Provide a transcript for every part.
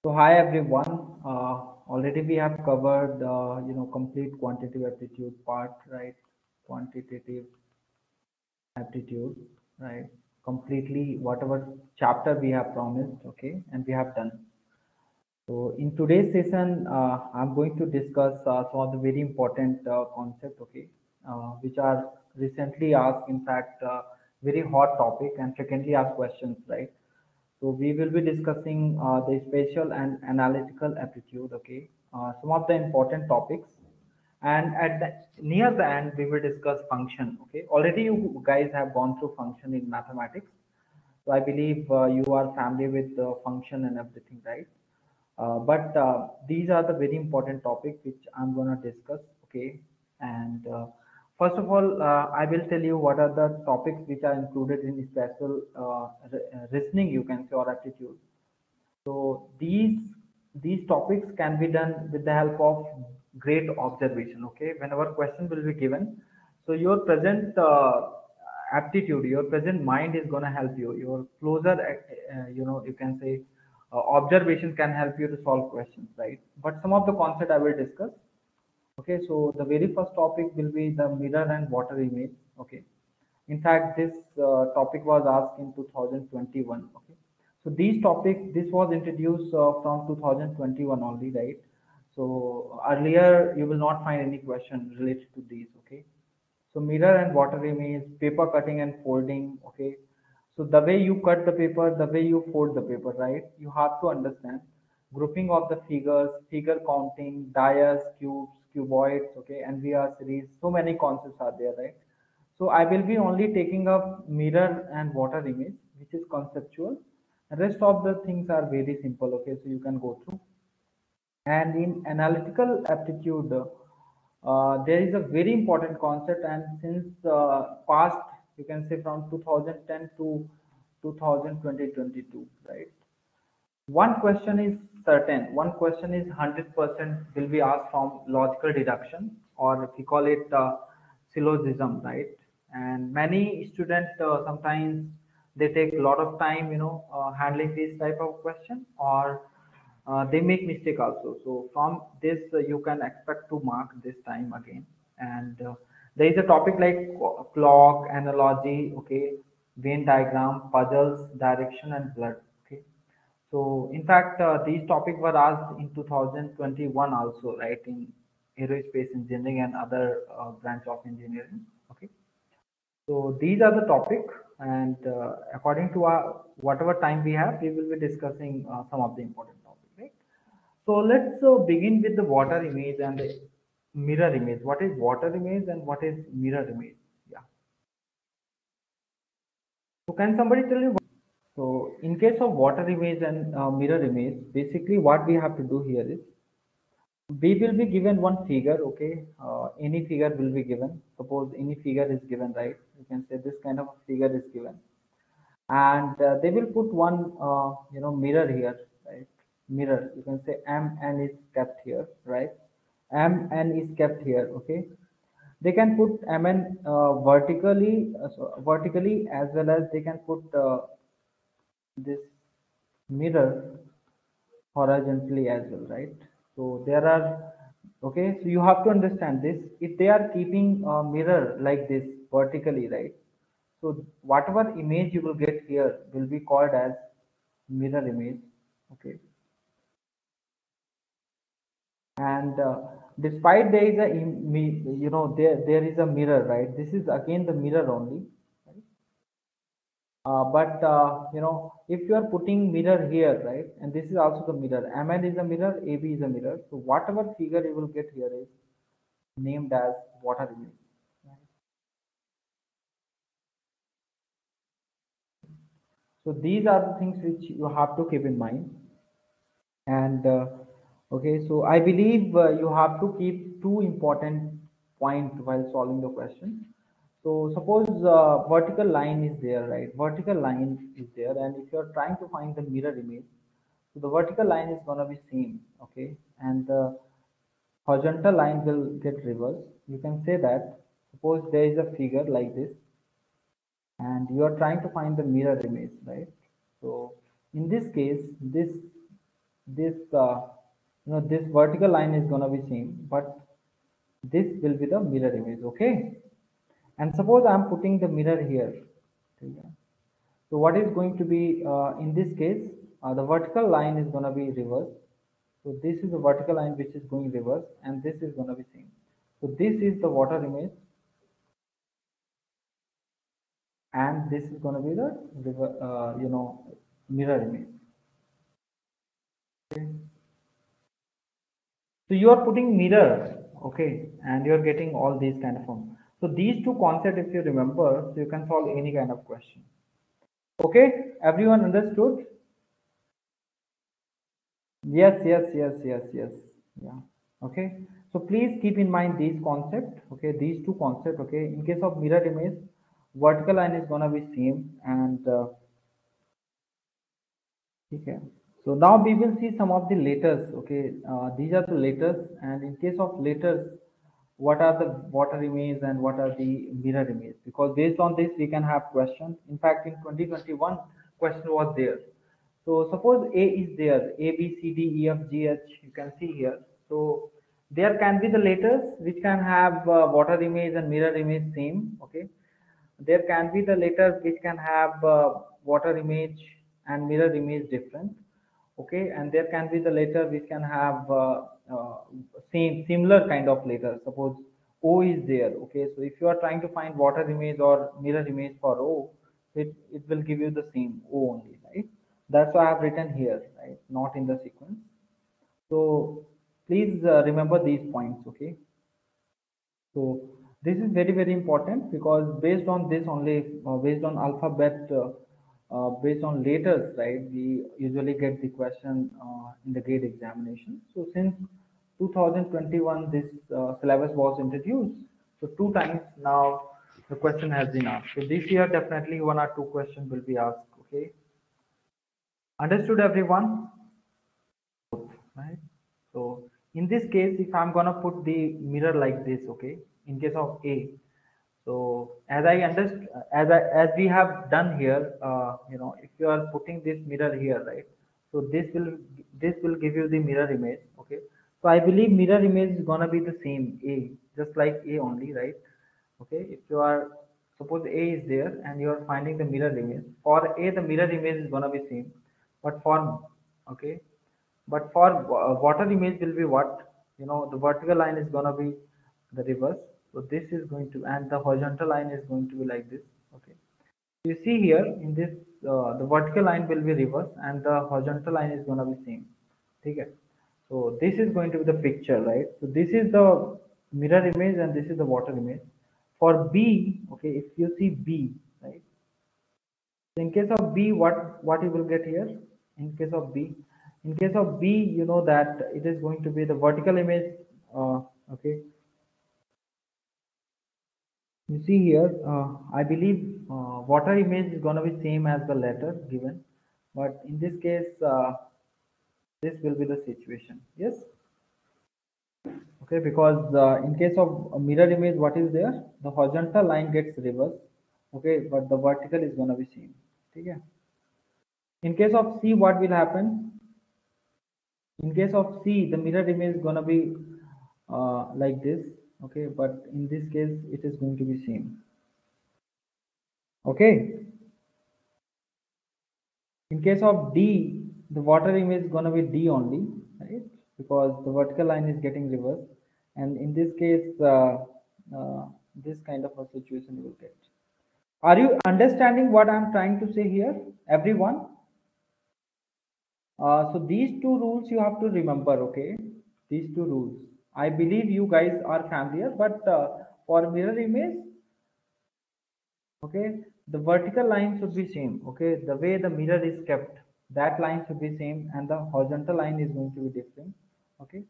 So hi everyone. Already we have covered complete quantitative aptitude part, right? Quantitative aptitude, right? Completely whatever chapter we have promised, okay, and we have done. So in today's session, I'm going to discuss some of the very important concepts, okay, which are recently asked, in fact, very hot topic and frequently asked questions, right? So we will be discussing the spatial and analytical aptitude, okay, some of the important topics, and at the near the end we will discuss function, okay. Already you guys have gone through function in mathematics, so I believe you are familiar with the function and everything, right? But these are the very important topic which I'm gonna discuss, okay. And first of all, I will tell you what are the topics which are included in special reasoning, you can say, or aptitude. So these topics can be done with the help of great observation. Okay, whenever question will be given, so your present aptitude, your present mind is gonna help you. Your closer, you can say, observation can help you to solve questions, right? But some of the concept I will discuss. Okay, so the very first topic will be the mirror and water image. Okay, in fact, this topic was asked in 2021. Okay, so these topic this was introduced from 2021 only, right? So earlier you will not find any question related to these. Okay, so mirror and water image, paper cutting and folding. Okay, so the way you cut the paper, the way you fold the paper, right? You have to understand grouping of the figures, figure counting, dias, cubes, cuboids, okay, and VR series. So many concepts are there, right? So I will be only taking up mirror and water image, which is conceptual. The rest of the things are very simple, okay, so you can go through. And in analytical aptitude, there is a very important concept, and since past, you can say from 2010 to 2022, right? One question is certain. One question is 100% will be asked from logical deduction, or if we call it syllogism, right? And many students sometimes they take a lot of time, handling this type of question, or they make mistake also. So from this, you can expect to mark this time again. And there is a topic like clock, analogy, okay, Venn diagram, puzzles, direction, and blood. Okay, so in fact, these topics were asked in 2021 also, right, in aerospace engineering and other branch of engineering. Okay, so these are the topic, and according to our whatever time we have, we will be discussing some of the important topics, right? So let's begin with the water image and the mirror image. What is water image and what is mirror image? Yeah. So can somebody tell me? So in case of water image and mirror image, basically what we have to do here is we will be given one figure, okay? Any figure will be given. Suppose any figure is given, right? You can say this kind of figure is given, and they will put one, mirror here, right? Mirror. You can say M N is kept here, right? M N is kept here, okay? They can put MN vertically, as well as they can put this mirror horizontally as well, right? So there are, okay, so you have to understand this. If they are keeping a mirror like this vertically, right? So whatever image you will get here will be called as mirror image, okay? And despite there is a, there is a mirror, right? This is again the mirror only, right? But if you are putting mirror here, right, and this is also the mirror, MN is a mirror, AB is a mirror. So whatever figure you will get here is named as water image. Right? So these are the things which you have to keep in mind. And okay, so I believe you have to keep two important points while solving the question. So suppose vertical line is there, right? Vertical line is there, and if you are trying to find the mirror image, so the vertical line is gonna be same, okay, and the horizontal line will get reversed. You can say that suppose there is a figure like this, and you are trying to find the mirror image, right? So in this case, this this this vertical line is gonna be same, but this will be the mirror image. Okay, and suppose I'm putting the mirror here. Okay. So what is going to be in this case, the vertical line is going to be reverse. So this is the vertical line which is going reverse, and this is going to be same. So this is the water image, and this is going to be the mirror image. Okay. So you are putting mirror, okay, and you are getting all these kind of form. So these two concepts, if you remember, so you can solve any kind of question. Okay, everyone understood? Yes, yes, yes, yes, yes. Yeah. Okay. So please keep in mind these concepts. Okay, these two concepts. Okay. In case of mirror image, vertical line is gonna be same, and okay. So now we will see some of the letters. Okay, these are the letters, and in case of letters, what are the water image and what are the mirror image? Because based on this, we can have questions. In fact, in 2021, question was there. So suppose A is there, A, B, C, D, E, F, G, H. You can see here. So there can be the letters which can have water image and mirror image same. Okay, there can be the letters which can have water image and mirror image different. Okay, and there can be the letter which can have uh, same similar kind of letter. Suppose O is there. Okay, so if you are trying to find water image or mirror image for O, it will give you the same O only, right? That's why I have written here, right? Not in the sequence. So please remember these points. Okay. So this is very very important, because based on this only, based on alphabet, based on letters, right? We usually get the question in the gate examination. So since 2021, this syllabus was introduced. So two times now the question has been asked. So this year definitely one or two questions will be asked. Okay, understood everyone? Right? So in this case, if I'm gonna put the mirror like this, okay, in case of A, so as I understand, as we have done here, if you are putting this mirror here, right? So this will give you the mirror image, okay. So I believe mirror image is gonna be the same A, just like A only, right? Okay, if you are, suppose A is there and you are finding the mirror image for A, the mirror image is gonna be same, but for okay, but for water image will be what, the vertical line is gonna be the reverse. So this is going to, and the horizontal line is going to be like this. Okay, you see here in this, the vertical line will be reverse and the horizontal line is gonna be same. Okay, so this is going to be the picture, right? So this is the mirror image and this is the water image. For B, okay, if you see B, right? So in case of B, what you will get here? In case of B, in case of B, you know that it is going to be the vertical image. Okay, you see here. I believe water image is going to be same as the letter given, but in this case, this will be the situation. Yes. Okay, because in case of a mirror image, what is there? The horizontal line gets reversed. Okay, but the vertical is going to be same. Okay. In case of C, what will happen? In case of C, the mirror image is gonna be like this, okay, but in this case it is going to be same. Okay, in case of D, the water image is gonna be D only, right? Because the vertical line is getting reversed, and in this case, this kind of a situation you will get. Are you understanding what I'm trying to say here, everyone? So these two rules you have to remember, okay? These two rules. I believe you guys are familiar, but for mirror image, okay, the vertical line should be same, okay? The way the mirror is kept, that line should be same, and the horizontal line is going to be different, okay?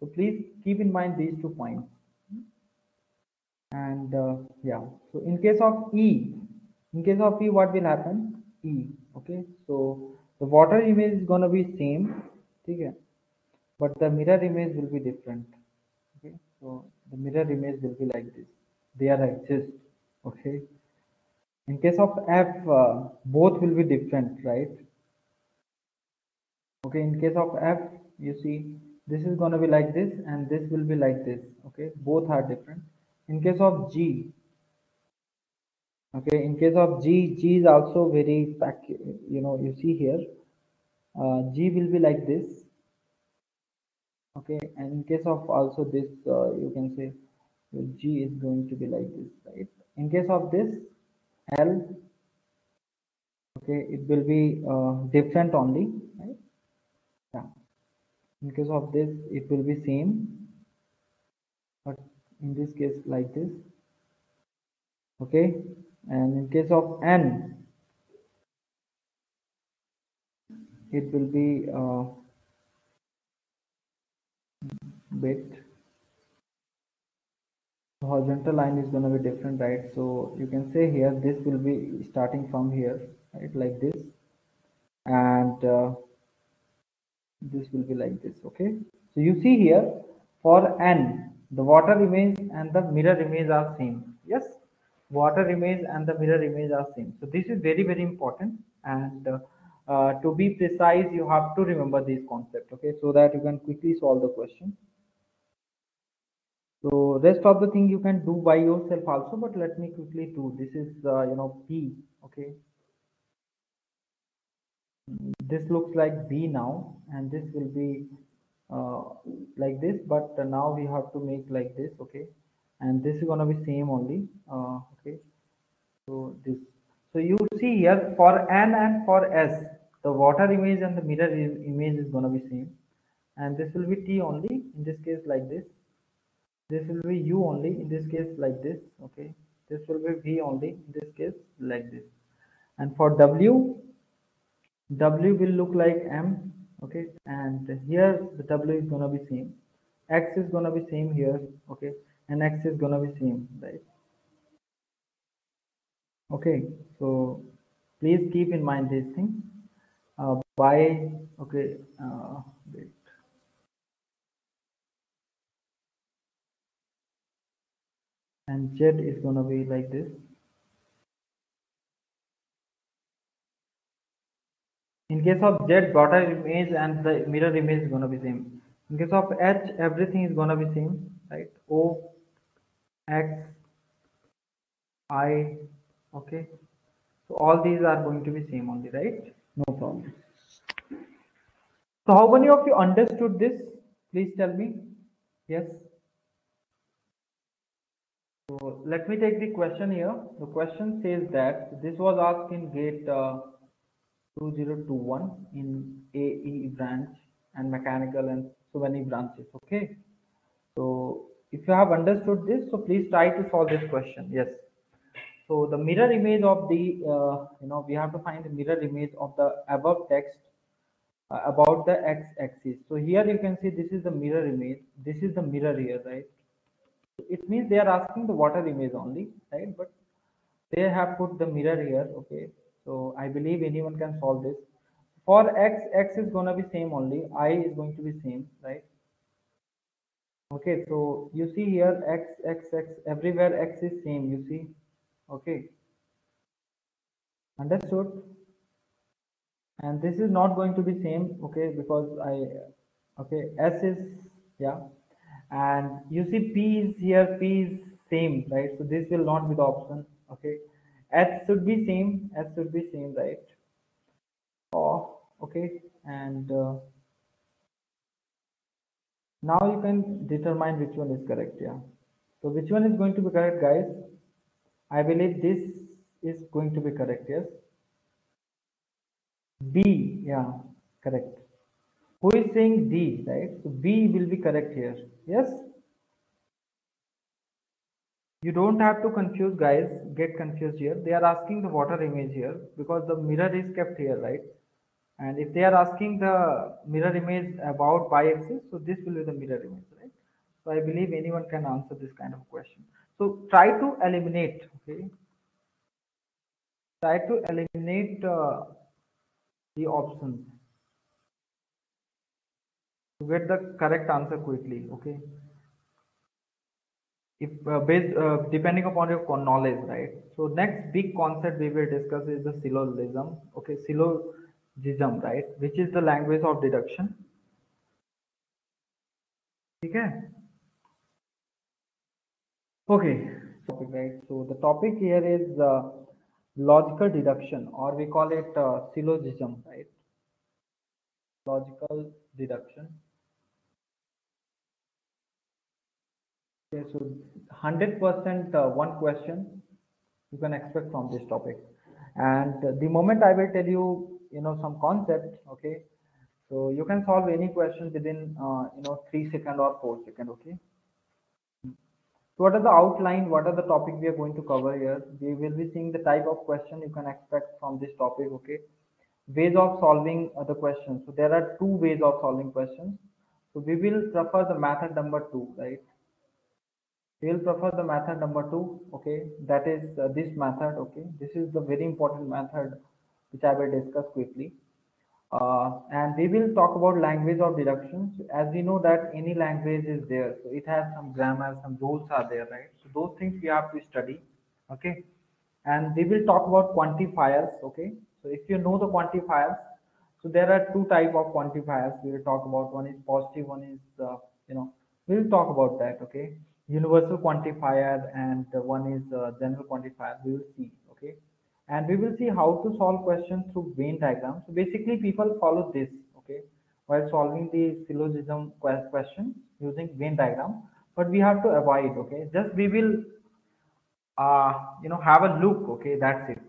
So please keep in mind these 2 points. And yeah, so in case of E, what will happen? E, okay? So the water image is gonna be same, okay? But the mirror image will be different. Okay, so the mirror image will be like this. They are exist. Okay, in case of F, both will be different, right? Okay, in case of F, you see this is going to be like this and this will be like this. Okay, both are different. In case of G, okay, in case of G is also very, you see here, G will be like this. Okay, and in case of also this, you can say G is going to be like this, right? In case of this L, okay, it will be different only, right? Yeah. In case of this, it will be same, but in this case like this. Okay, and in case of N, it will be bit horizontal line is going to be different, right? So you can say here this will be starting from here, right, like this, and this will be like this. Okay, so you see here for N, the water image and the mirror image are same. Yes, water image and the mirror image are same. So this is very, very important, and to be precise you have to remember this concept, okay, so that you can quickly solve the question. So rest of the thing you can do by yourself also, but let me quickly do. This is P. Okay, this looks like B now, and this will be uh, like this. But now we have to make like this. Okay, and this is gonna be same only. Okay, so this. So you see here for N and for S, the water image and the mirror image is gonna be same, and this will be T only in this case like this. This will be U only in this case like this. Okay, this will be V only in this case like this. And for W will look like M. Okay, and here the W is gonna be same. X is gonna be same here. Okay, and X is gonna be same, right? Okay, so please keep in mind these things. By okay, wait. And Z is gonna be like this. In case of Z, water image and the mirror image is gonna be same. In case of H, everything is gonna be same, right? O, X, I, okay. So all these are going to be same only, right? No problem. So how many of you understood this? Please tell me. Yes. So let me take the question here. The question says that this was asked in gate 2021 in AE branch and mechanical and so many branches. Okay. So if you have understood this, so please try to solve this question. Yes. So the mirror image of the, we have to find the mirror image of the above text about the x-axis. So here you can see this is the mirror image. This is the mirror here, right? It means they are asking the water image only, right? But they have put the mirror here. Okay. So I believe anyone can solve this. For x is going to be same only. I is going to be same, right? Okay, so you see here x, everywhere x is same, you see. Okay, understood? And this is not going to be same, okay, because okay, S is, yeah. And you see P is here, P is same, right? So this will not be the option, okay. S should be same, S should be same, right? Oh, okay, and now you can determine which one is correct, yeah. So which one is going to be correct, guys? I believe this is going to be correct, yes. B, yeah, correct. Who is saying D, right? So B will be correct here. Yes. You don't have to confuse, guys. Get confused here. They are asking the water image here because the mirror is kept here, right? And if they are asking the mirror image about y-axis, so this will be the mirror image, right? So I believe anyone can answer this kind of question. So try to eliminate, okay? Try to eliminate the options to get the correct answer quickly, okay? If based depending upon your knowledge, right? So next big concept we will discuss is the syllogism. Okay, syllogism, right, which is the language of deduction. Okay. Okay. Topic, right. So the topic here is logical deduction, or we call it syllogism, right? Logical deduction. Okay, so 100% one question you can expect from this topic, and the moment I will tell you, some concept, okay, so you can solve any question within 3 seconds or 4 seconds, okay. So what are the outline? What are the topic we are going to cover here? We will be seeing the type of question you can expect from this topic, okay? Ways of solving the questions. So there are two ways of solving questions. So we will prefer the method number two, right? We will prefer the method number two, okay? That is this method, okay? This is the very important method which I will discuss quickly. And we will talk about language of deductions. As we know that any language is there, so it has some grammar, some rules are there, right? So those things we have to study, okay? And we will talk about quantifiers, okay? So if you know the quantifiers, so there are two type of quantifiers we will talk about. One is positive, one is we will talk about that, okay? Universal quantifier, and one is general quantifier. We will see, okay? And we will see how to solve questions through Venn diagram. So basically people follow this, okay, while solving the syllogism question using Venn diagram, but we have to avoid, okay, just we will have a look, okay, that's it.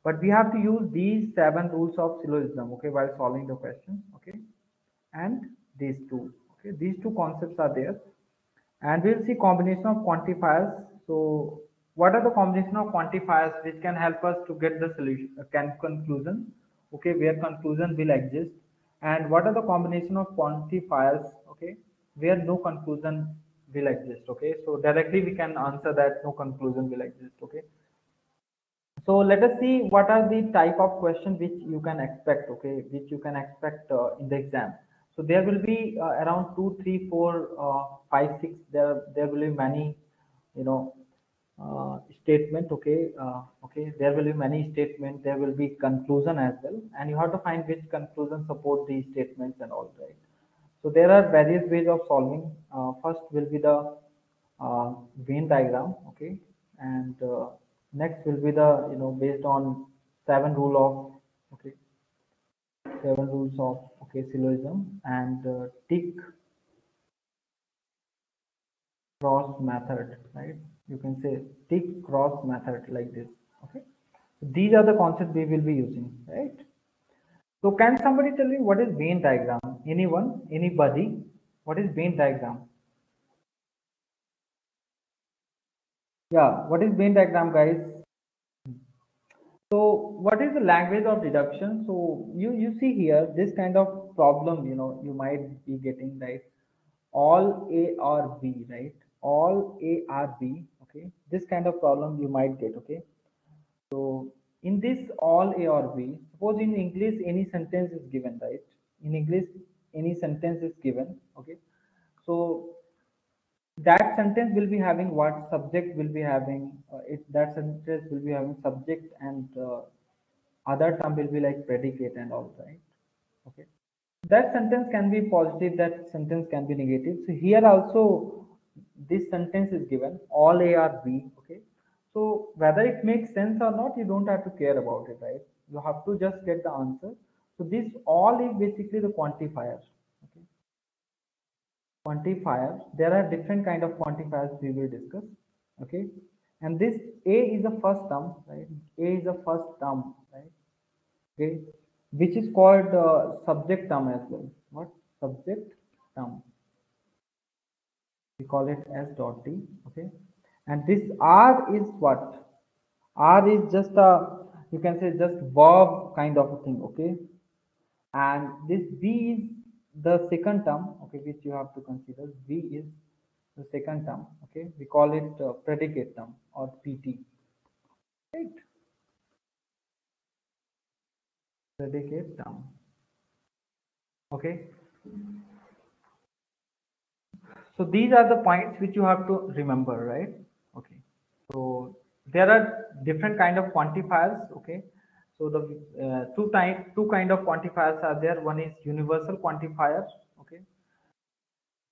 But we have to use these 7 rules of syllogism, okay, while solving the question, okay. And these two, okay, these two concepts are there. And we'll see combination of quantifiers. So what are the combination of quantifiers which can help us to get the solution, conclusion, okay, where conclusion will exist? And what are the combination of quantifiers, okay, where no conclusion will exist, okay? So directly we can answer that no conclusion will exist, okay? So let us see what are the type of question which you can expect, okay, which you can expect in the exam. So there will be around 2, 3, 4, 5, 6. There will be many, you know, statement. Okay, okay. There will be many statement. There will be conclusion as well, and you have to find which conclusion support these statements and all, right. So there are various ways of solving. First will be the Venn diagram, okay, and next will be the based on 7 rule of, okay, 7 rules of, okay, syllogism, and tick cross method, right? You can say tick cross method like this, okay. So these are the concepts we will be using, right? So can somebody tell me what is Venn diagram? Anyone? Anybody? What is Venn diagram? Yeah, what is Venn diagram, guys? So what is the language of deduction? So you see here this kind of problem, you might be getting, right? All A or B, right? All A or B, okay? This kind of problem you might get, okay? So in this all A or B, suppose in English any sentence is given, right? In English any sentence is given, okay? So that sentence will be having what subject will be having, that sentence will be having subject, and other term will be like predicate and all, right? Okay, that sentence can be positive, that sentence can be negative. So here also this sentence is given all A or B, okay. So whether it makes sense or not, you don't have to care about it, right? You have to just get the answer. So this all is basically the quantifier, okay. Quantifier, there are different kind of quantifiers we will discuss, okay. And this A is the first term, right? A is the first term, right? Okay, which is called subject term as well. What? Subject term, we call it as dot t, okay. And this R is what? R is just a, you can say, just verb kind of a thing, okay. And this B is the second term, okay, which you have to consider. B is the second term, okay. We call it predicate term, or PT, right? Predicate term, okay. So these are the points which you have to remember, right? Okay. So there are different kind of quantifiers, okay. So the two kind of quantifiers are there. One is universal quantifier, okay.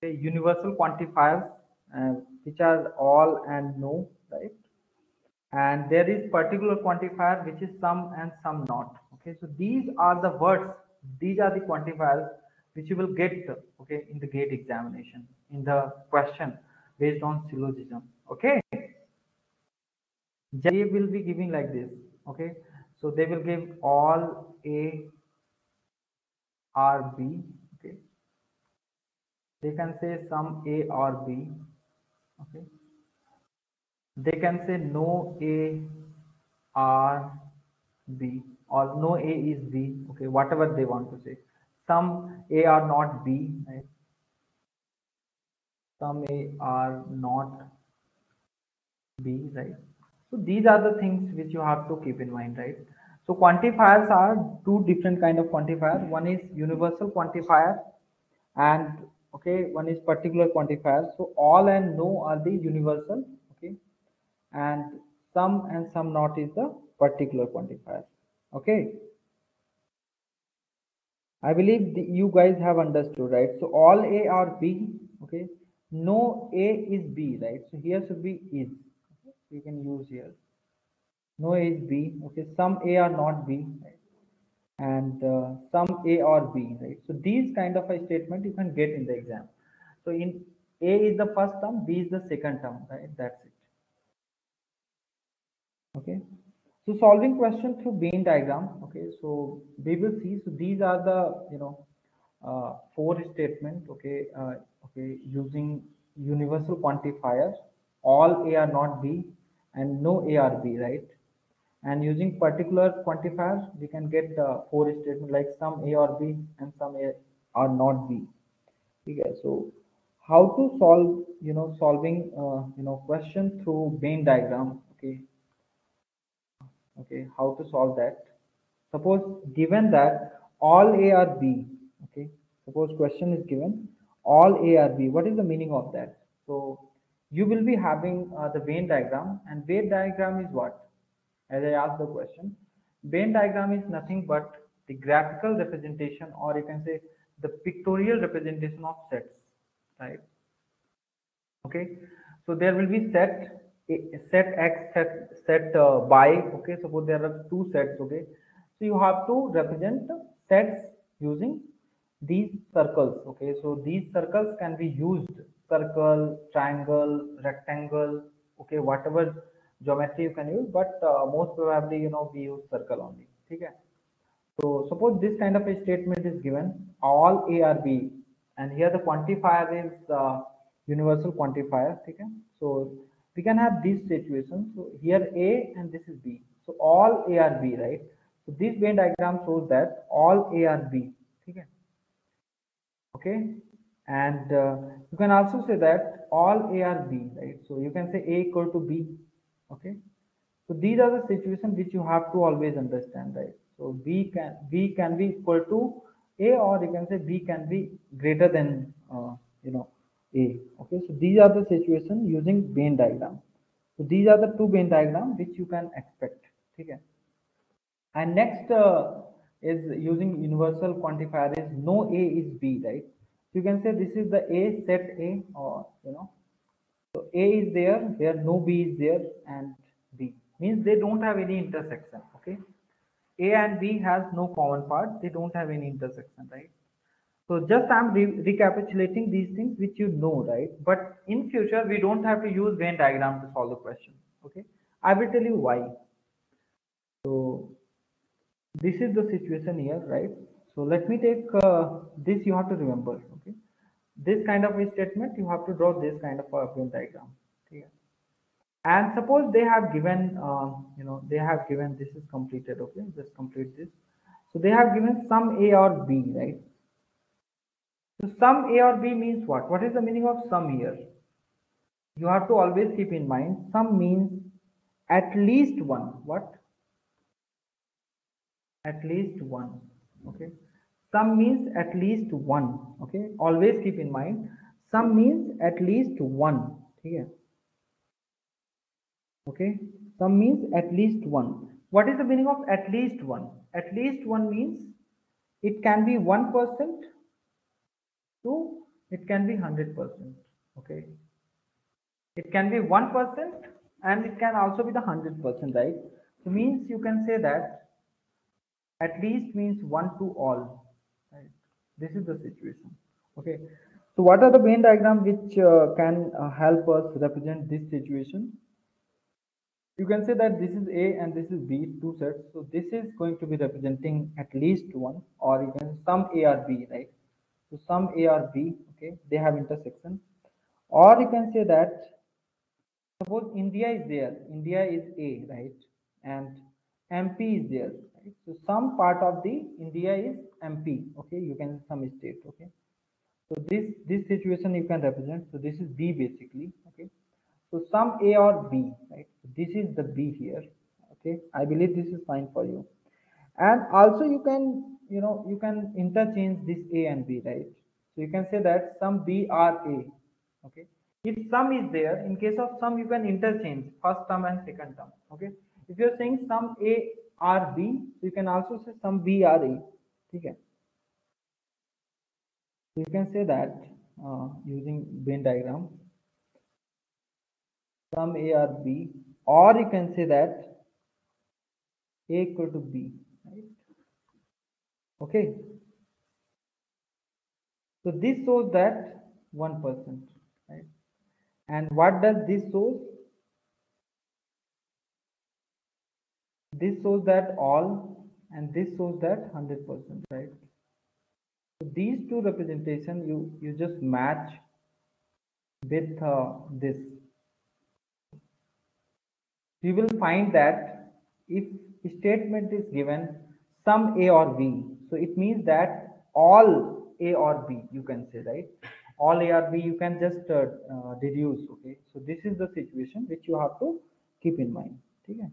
Universal quantifiers, which are all and no, right? And there is particular quantifier which is some and some not. Okay, so these are the words, these are the quantifiers which you will get, okay, in the gate examination, in the question based on syllogism. Okay, they will be giving like this. Okay, so they will give all A or B. Okay, they can say some A or B. Okay, they can say no A or B, or no A is B, okay, whatever they want to say. Some A are not B, right? Some A are not B, right? So these are the things which you have to keep in mind, right? So quantifiers are two different kind of quantifier. One is universal quantifier, and okay, one is particular quantifier. So all and no are the universal, okay, and some not is the particular quantifier. Okay, I believe you guys have understood, right? So all A are B, okay. No A is B, right? So here should be is. Okay? You can use here. No A is B, okay. Some A are not B, right? And some A or B, right? So these kind of a statement you can get in the exam. So in A is the first term, B is the second term, right? That's it. Okay, so solving question through Venn diagram. Okay, so we will see. So these are the four statement. Okay, okay, using universal quantifier, all A are not B and no A are B, right? And using particular quantifier, we can get four statement like some A or B and some A are not B. Okay, so how to solve, solving question through Venn diagram. Okay, okay, how to solve that? Suppose given that all A are B, okay, suppose question is given all A are B, what is the meaning of that? So you will be having the Venn diagram, and Venn diagram is what? As I asked the question, Venn diagram is nothing but the graphical representation, or you can say the pictorial representation of sets, right? Okay, so there will be set x, set y. Okay, suppose there are two sets. Okay, so you have to represent sets using these circles. Okay, so these circles can be used: circle, triangle, rectangle, okay, whatever geometry you can use, but most probably we use circle only. Okay, so suppose this kind of a statement is given, all A are B, and here the quantifier is universal quantifier. Okay? So we can have these situations. So here A and this is B. So all A are B, right? So this Venn diagram shows that all A are B. Okay? Okay? And you can also say that all A are B, right? So you can say A equal to B. Okay? So these are the situations which you have to always understand, right? So B can be equal to A, or you can say B can be greater than A. Okay, so these are the situations using Venn diagram. So these are the two Venn diagram which you can expect. Okay. And next is using universal quantifier is no A is B, right? You can say this is the A, set A, or so A is there, where no B is there, and B means they don't have any intersection. Okay, A and B has no common part, they don't have any intersection, right? So just I'm recapitulating these things which you know, right? But in future we don't have to use Venn diagram to solve the question. Okay, I will tell you why. So this is the situation here, right? So let me take this, you have to remember. Okay, this kind of a statement you have to draw this kind of a Venn diagram. Okay. And suppose they have given they have given, this is completed. Okay, just complete this. So they have given some A or B, right? So some A or B means what is the meaning of sum here? You have to always keep in mind sum means at least one. What? At least one. Okay, sum means at least one. Okay, always keep in mind sum means at least one. Okay, sum means at least one. What is the meaning of at least one? At least one means it can be 1% to it can be 100%. Okay, it can be 1% and it can also be the 100%, right? So means you can say that at least means one to all, right? This is the situation. Okay, so what are the Venn diagram which can help us represent this situation? You can say that this is A and this is B, two sets. So this is going to be representing at least one, or you can some A or B, right? So some A or B, okay, they have intersection. Or you can say that suppose India is there, India is A, right? And MP is there, right? So some part of the India is MP, okay, you can some state, okay. So this situation you can represent. So this is B basically, okay. So some A or B, right? This is the B here, okay. I believe this is fine for you. And also you can, you can interchange this A and B, right? So you can say that some B are A, okay. If sum is there, in case of sum you can interchange first term and second term, okay. If you're saying some A are B, you can also say some B are A, okay. So you can say that using Venn diagram, some A or B, or you can say that A equal to B, right? Okay. So this shows that 1%, right? And what does this show? This shows that all, and this shows that 100%, right? So these two representation you just match with this. You will find that if statement is given some A or B, so it means that all A or B, you can say, right? All A or B, you can just deduce, okay? So this is the situation which you have to keep in mind, okay?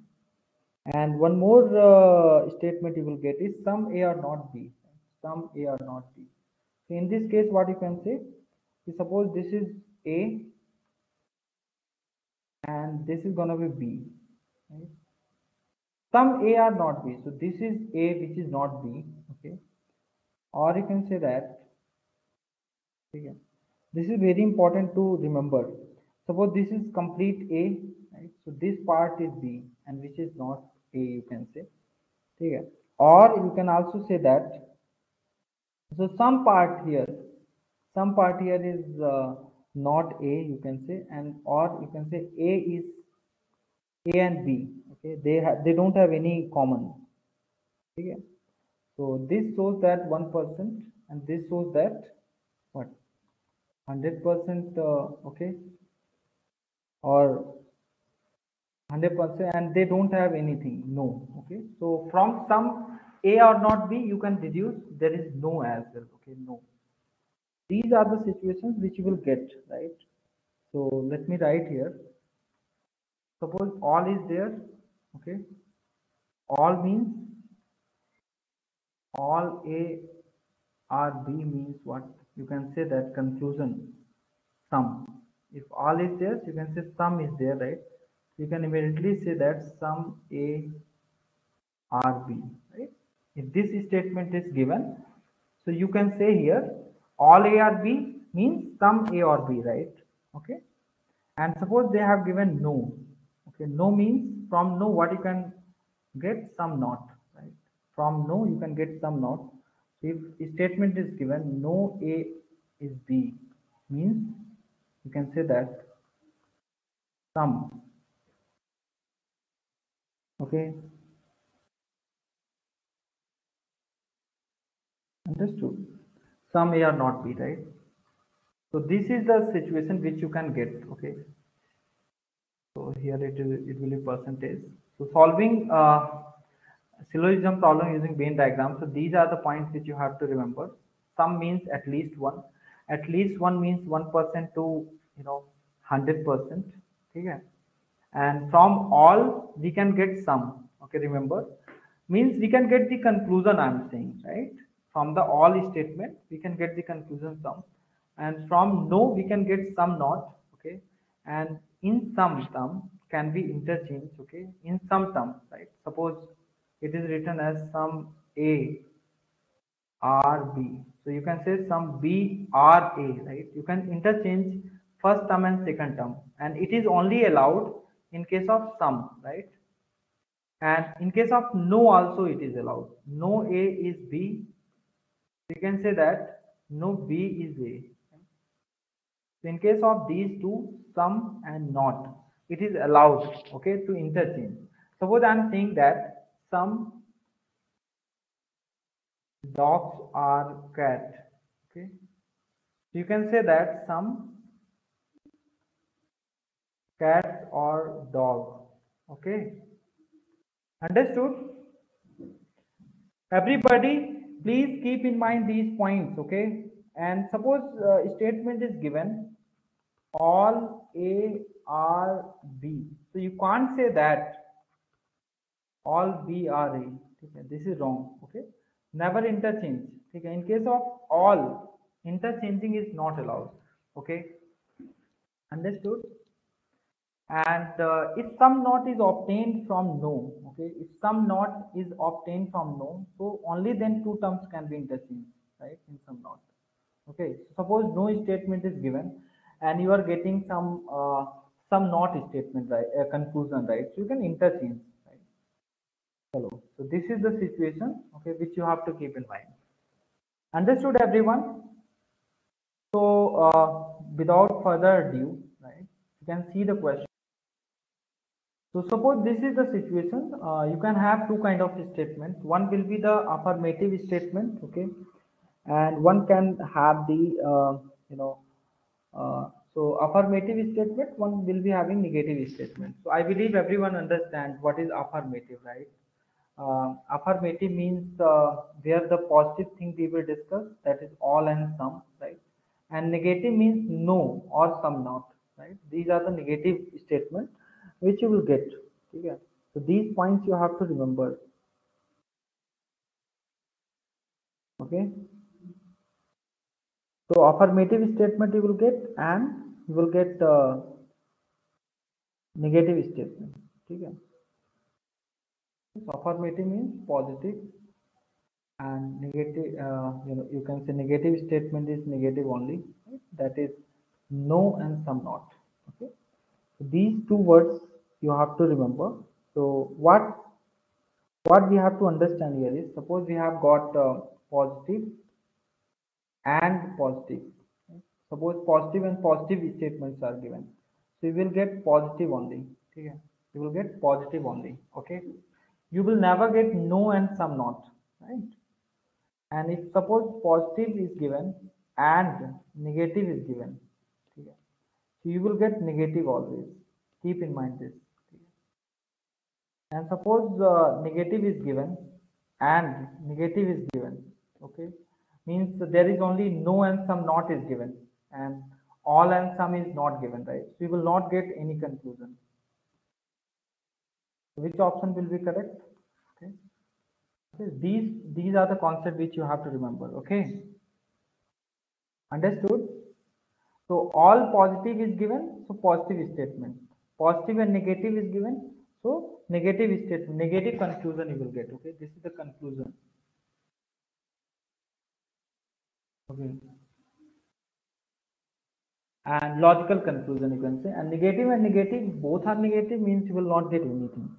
And one more statement you will get is some A or not B, some A or not B. So in this case, what you can say is suppose this is A and this is gonna be B, right? Some A are not B. So this is A which is not B. Okay. Or you can say that. Okay. This is very important to remember. Suppose this is complete A, right? So this part is B and which is not A, you can say. Okay. Or you can also say that. So some part here is not A, you can say, and or you can say A is A and B. Okay. They don't have any common. Okay. So this shows that 1% and this shows that what 100%, okay, or 100%, and they don't have anything, no, okay. So from some A or not B, you can deduce there is no as well, okay, no. These are the situations which you will get, right? So let me write here. Suppose all is there, okay. All means all A or B means what? You can say that conclusion sum. If all is there, you can say sum is there, right? You can immediately say that sum A or B, right? If this statement is given, so you can say here all A or B means sum A or B, right? Okay. And suppose they have given no. Okay, no means from no what you can get some not, right? From no you can get some not. If a statement is given no A is B means you can say that some, okay, understood, some A or not B, right? So this is the situation which you can get, okay. So here it will be percentage. So solving syllogism problem using Venn diagram. So these are the points which you have to remember. Some means at least one. At least one means 1% to 100%. Okay. And from all we can get some. Okay, remember, means we can get the conclusion. I'm saying, right? From the all statement we can get the conclusion some, and from no we can get some not. Okay, and in some can be interchanged, okay, in some term, right? Suppose it is written as sum A R B. So you can say sum B R A, right? You can interchange first term and second term, and it is only allowed in case of sum, right? And in case of no also it is allowed. No A is B. You can say that no B is A. So in case of these two, sum and not, it is allowed, okay, to interchange. Suppose I am saying that some dogs are cat, okay. So you can say that some cats or dog, okay. Understood? Everybody, please keep in mind these points, okay. And suppose statement is given all A are B. So you can't say that all B are A. Okay, this is wrong. Okay, never interchange. Okay, in case of all, interchanging is not allowed. Okay, understood? And if some not is obtained from no, okay, if some not is obtained from no, so only then two terms can be interchanged, right? In some not. Okay, suppose no statement is given, and you are getting some not statement, right? A conclusion, right? So you can interchange, right? Hello. So this is the situation, okay, which you have to keep in mind. Understood, everyone? So without further ado, right? You can see the question. So suppose this is the situation, you can have two kind of statements. One will be the affirmative statement, okay, and one can have the you know so affirmative statement. One will be having negative statement. So I believe everyone understands what is affirmative, right? Affirmative means where the positive thing we will discuss, that is all and some, right? And negative means no or some not, right? These are the negative statements which you will get. Okay? So these points you have to remember. Okay. So affirmative statement you will get, and you will get negative statement. Okay. So affirmative means positive, and negative, you can say negative statement is negative only, right? That is no and some not. Okay. So these two words you have to remember. So what we have to understand here is, suppose we have got positive and positive. Okay? Suppose positive and positive statements are given, so you will get positive only. Okay? You will get positive only. Okay, you will never get no and some not, right? And if suppose positive is given and negative is given, okay, so you will get negative always. Keep in mind this. And suppose negative is given and negative is given, okay, means there is only no and some not is given, and all and some is not given, right? So you will not get any conclusion. Which option will be correct? Okay, okay. These are the concepts which you have to remember. Okay, understood? So all positive is given, so positive statement. Positive and negative is given, so negative statement, negative conclusion you will get. Okay, this is the conclusion. Okay, and logical conclusion you can say. And negative both are negative means you will not get anything.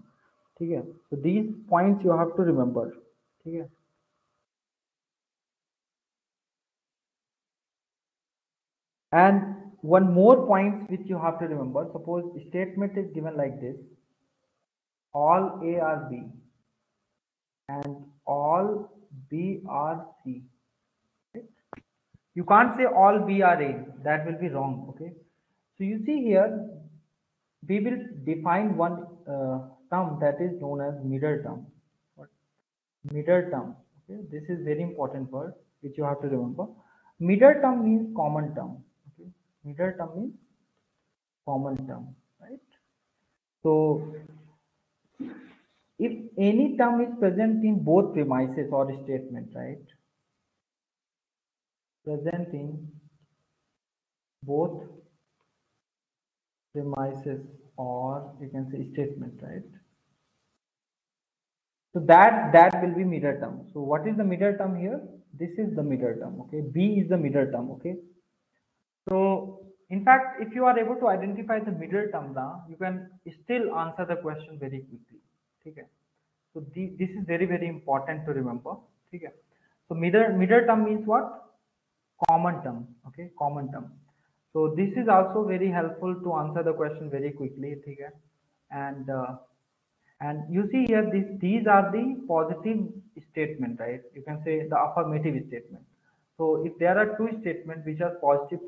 Okay, so these points you have to remember. Okay, and one more point which you have to remember. Suppose statement is given like this: all A are B and all B are C. Right? You can't say all B are A. That will be wrong. Okay. So you see here, we will define one term that is known as middle term. What? Middle term. Okay. This is very important word which you have to remember. Middle term means common term. Okay. Middle term means common term. Right. So if any term is present in both premises or statement, right? Present in both premises or you can say statement, right? So that will be middle term. So what is the middle term here? This is the middle term, okay? B is the middle term, okay? So in fact, if you are able to identify the middle term now, you can still answer the question very quickly. Okay. So this is very important to remember. Okay. So middle term means what? Common term. Okay, common term. So this is also very helpful to answer the question very quickly. Okay. And and you see here, these are the positive statement, right? You can say the affirmative statement. So if there are two statements which are positive,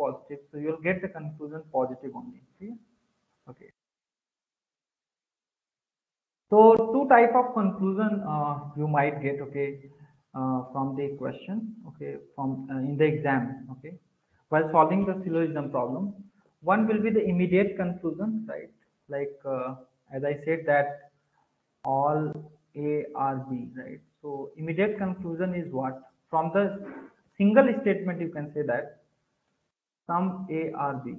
so you'll get the conclusion positive only. See? Okay. So two type of conclusion you might get, okay, from the question, okay, from in the exam, okay, while solving the syllogism problem. One will be the immediate conclusion, right? Like as I said that all A are B, right? So immediate conclusion is what? From the single statement, you can say that some A or B.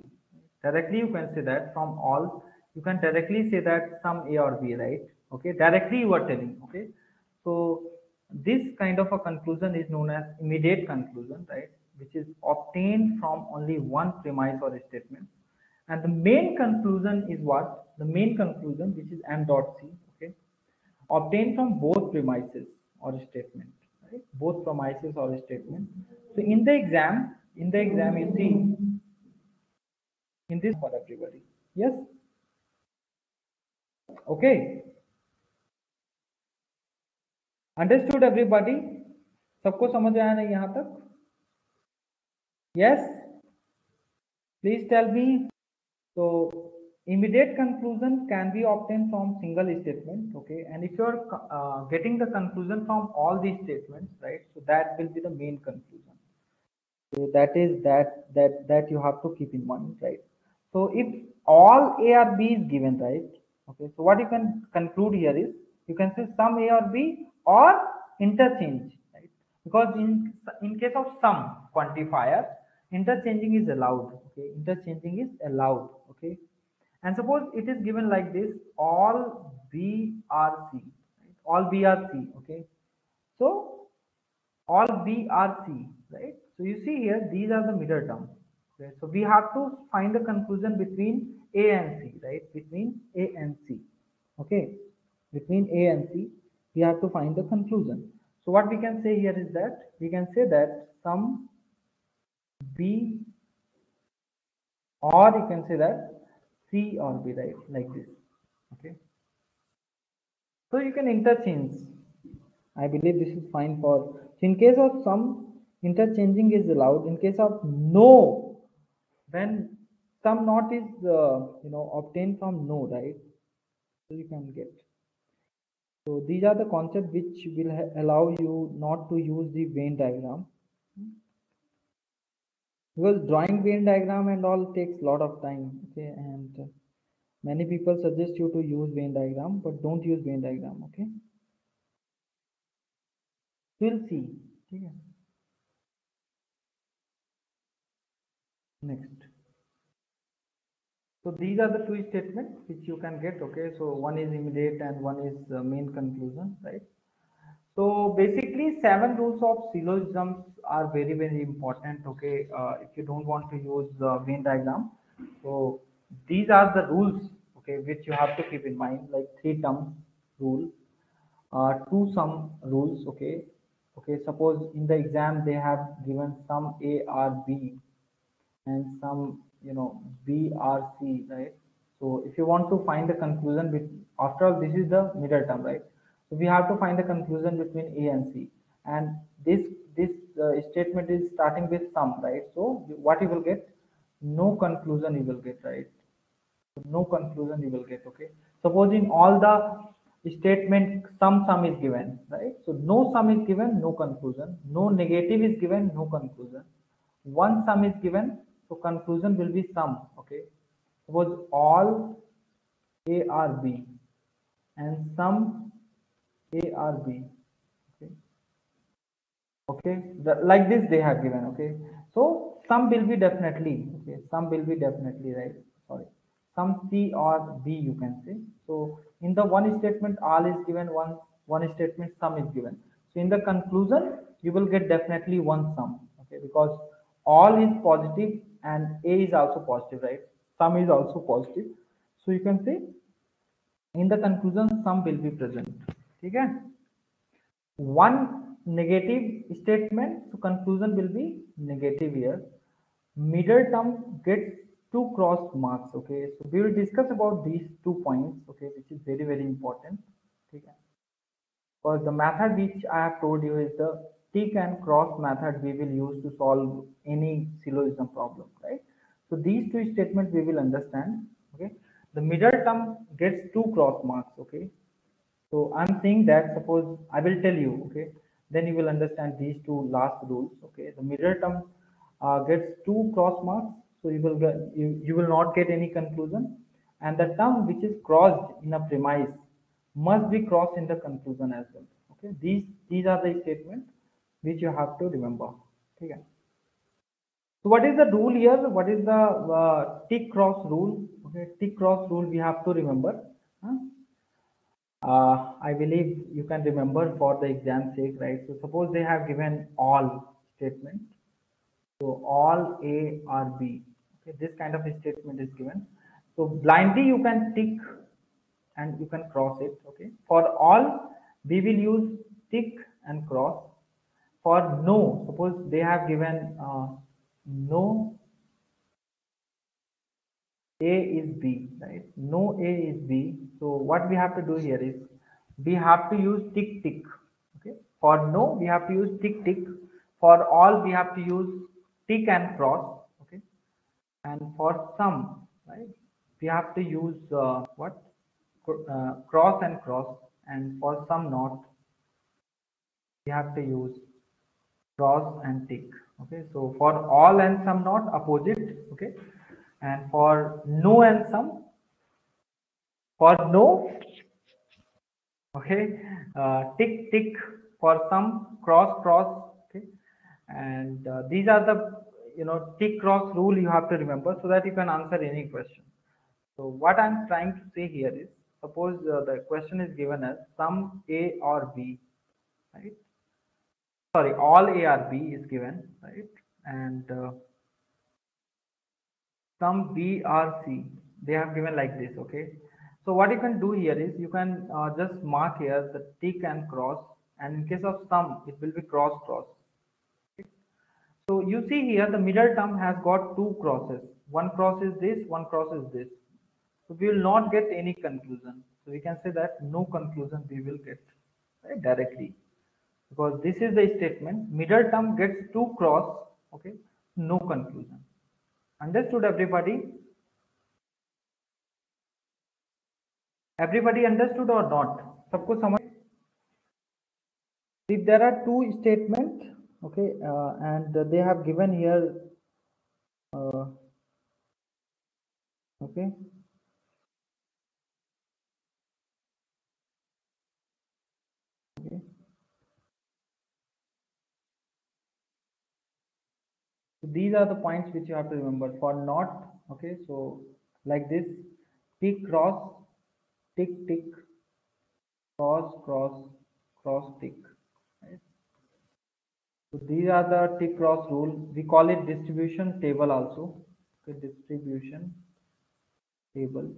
Directly you can say that from all, you can directly say that some A or B, right? Okay, directly you are telling, okay? So this kind of a conclusion is known as immediate conclusion, right? Which is obtained from only one premise or statement. And the main conclusion is what? The main conclusion, which is M dot C, okay? Obtained from both premises or statement, right? Both premises or statement. So in the exam you see, in this for everybody. Yes. Okay. Understood everybody? सबको समझ आया ना यहाँ तक? Yes. Please tell me. So immediate conclusion can be obtained from single statement. Okay. And if you are getting the conclusion from all these statements, right? So that will be the main conclusion. So that is that you have to keep in mind, right? So if all A or B is given, right? Okay, so what you can conclude here is you can say some A or B or interchange, right? Because in case of some quantifier, interchanging is allowed. Okay, interchanging is allowed. Okay, and suppose it is given like this: all B are C, right? All B are C. Okay, so all B are C, right? So you see here, these are the middle terms. Okay? So we have to find the conclusion between A and C, right? Between A and C. Okay, between A and C, we have to find the conclusion. So what we can say here is that we can say that some B, or you can say that C or B, right? Like this. Okay. So you can interchange. I believe this is fine for. So in case of some, interchanging is allowed. In case of no, when some not is obtained from no, right? So you can get. So these are the concepts which will allow you not to use the Venn diagram, because drawing Venn diagram and all takes a lot of time. Okay, and many people suggest you to use Venn diagram, but don't use Venn diagram. Okay, we'll see. Okay. Next. So these are the two statements which you can get. Okay, so one is immediate and one is main conclusion, right? So basically, 7 rules of syllogisms are very important. Okay, if you don't want to use the Venn diagram, so these are the rules. Okay, which you have to keep in mind, like 3 term rule, 2 sum rules. Okay, okay. Suppose in the exam they have given some A or B and some B or C, right? So if you want to find the conclusion with, after all, this is the middle term, right? So we have to find the conclusion between A and C, and this statement is starting with some, right? So what you will get? No conclusion you will get, right? So no conclusion you will get. Okay, suppose in all the statement some sum is given, right? So no sum is given, no conclusion. No negative is given, no conclusion. One sum is given, so conclusion will be sum. Okay, suppose all A or B and some A or B. Okay, okay, like this they have given. Okay, so sum will be definitely, okay, sum will be definitely, right? Sorry, some C or B, you can say. So in the one statement, all is given, one statement, sum is given. So in the conclusion, you will get definitely one sum, okay, because all is positive and A is also positive, right? Sum is also positive. So you can say in the conclusion, sum will be present. Okay? One negative statement, so conclusion will be negative here. Middle term gets two cross marks. Okay, so we will discuss about these 2 points. Okay, which is very very important. Okay, because the method which I have told you is the tick and cross method we will use to solve any syllogism problem, right? So these two statements we will understand. Okay, the middle term gets two cross marks. Okay, so I'm saying that suppose I will tell you, okay, then you will understand these two last rules. Okay, the middle term gets two cross marks, so you will not get any conclusion, and the term which is crossed in a premise must be crossed in the conclusion as well. Okay, these are the statements which you have to remember. Okay. So what is the rule here? What is the tick cross rule? Okay, tick cross rule we have to remember. Huh? I believe you can remember for the exam sake, right? So suppose they have given all statement. So all A or B. Okay, this kind of a statement is given. So blindly you can tick and you can cross it. Okay. For all, we will use tick and cross. For no, suppose they have given no A is B, right? No A is B. So what we have to do here is we have to use tick tick. Okay. For no, we have to use tick tick. For all, we have to use tick and cross. Okay. And for some, right, we have to use what? Cross and cross. And for some not, we have to use cross and tick. Okay. So for all and some not, opposite. Okay. And for no and some, for no, okay, tick tick, for some, cross cross. Okay, and these are the tick cross rule you have to remember so that you can answer any question. So what I'm trying to say here is, suppose the question is given as some A or B, right? Sorry, all A or B is given, right? And some B or C, they have given like this. Okay, so what you can do here is you can just mark here the tick and cross, and in case of some it will be cross cross. Okay? So you see here the middle term has got two crosses, one cross is this, one cross is this, so we will not get any conclusion. So we can say that no conclusion we will get, right, directly, because this is the statement middle term gets two cross. Okay, no conclusion. Understood everybody? Everybody understood or not? सबको समझ? If there are two statements, okay, and they have given here, uh, okay, okay. So these are the points which you have to remember. For not, okay, so like this, tick cross, tick tick, cross cross, cross tick. Right? So these are the tick cross rule. We call it distribution table also. Okay, distribution table.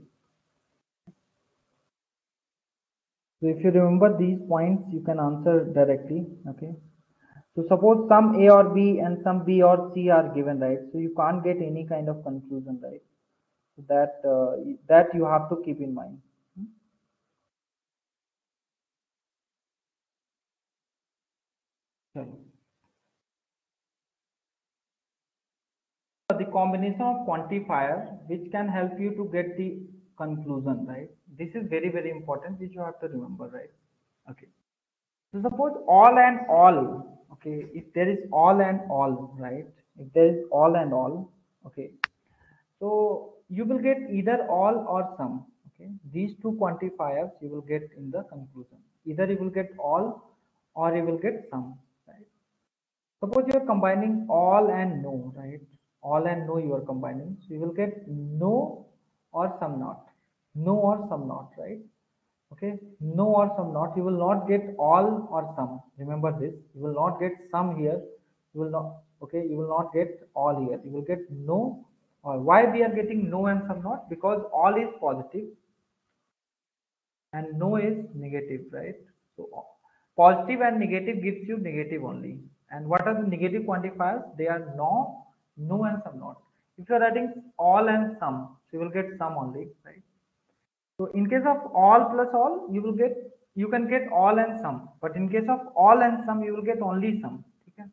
So if you remember these points, you can answer directly. Okay. So suppose some A or B and some B or C are given, right? So you can't get any kind of conclusion, right? So that you have to keep in mind. Hmm? The combination of quantifier which can help you to get the conclusion, right? This is very very important, which you have to remember, right? Okay. So suppose all and all, okay, if there is all and all, right, if there is all and all, okay, so you will get either all or some. Okay, these two quantifiers you will get in the conclusion, either you will get all or you will get some, right? Suppose you are combining all and no, right? All and no you are combining, so you will get no or some not. No or some not, right? Okay, no or some not. You will not get all or some. Remember this. You will not get some here. You will not. Okay, you will not get all here. You will get no. Or why we are getting no and some not? Because all is positive and no is negative, right? So positive and negative gives you negative only. And what are the negative quantifiers? They are no, no and some not. If you are adding all and some, so you will get some only, right? So in case of all plus all, you can get all and some. But in case of all and some, you will get only some. Okay?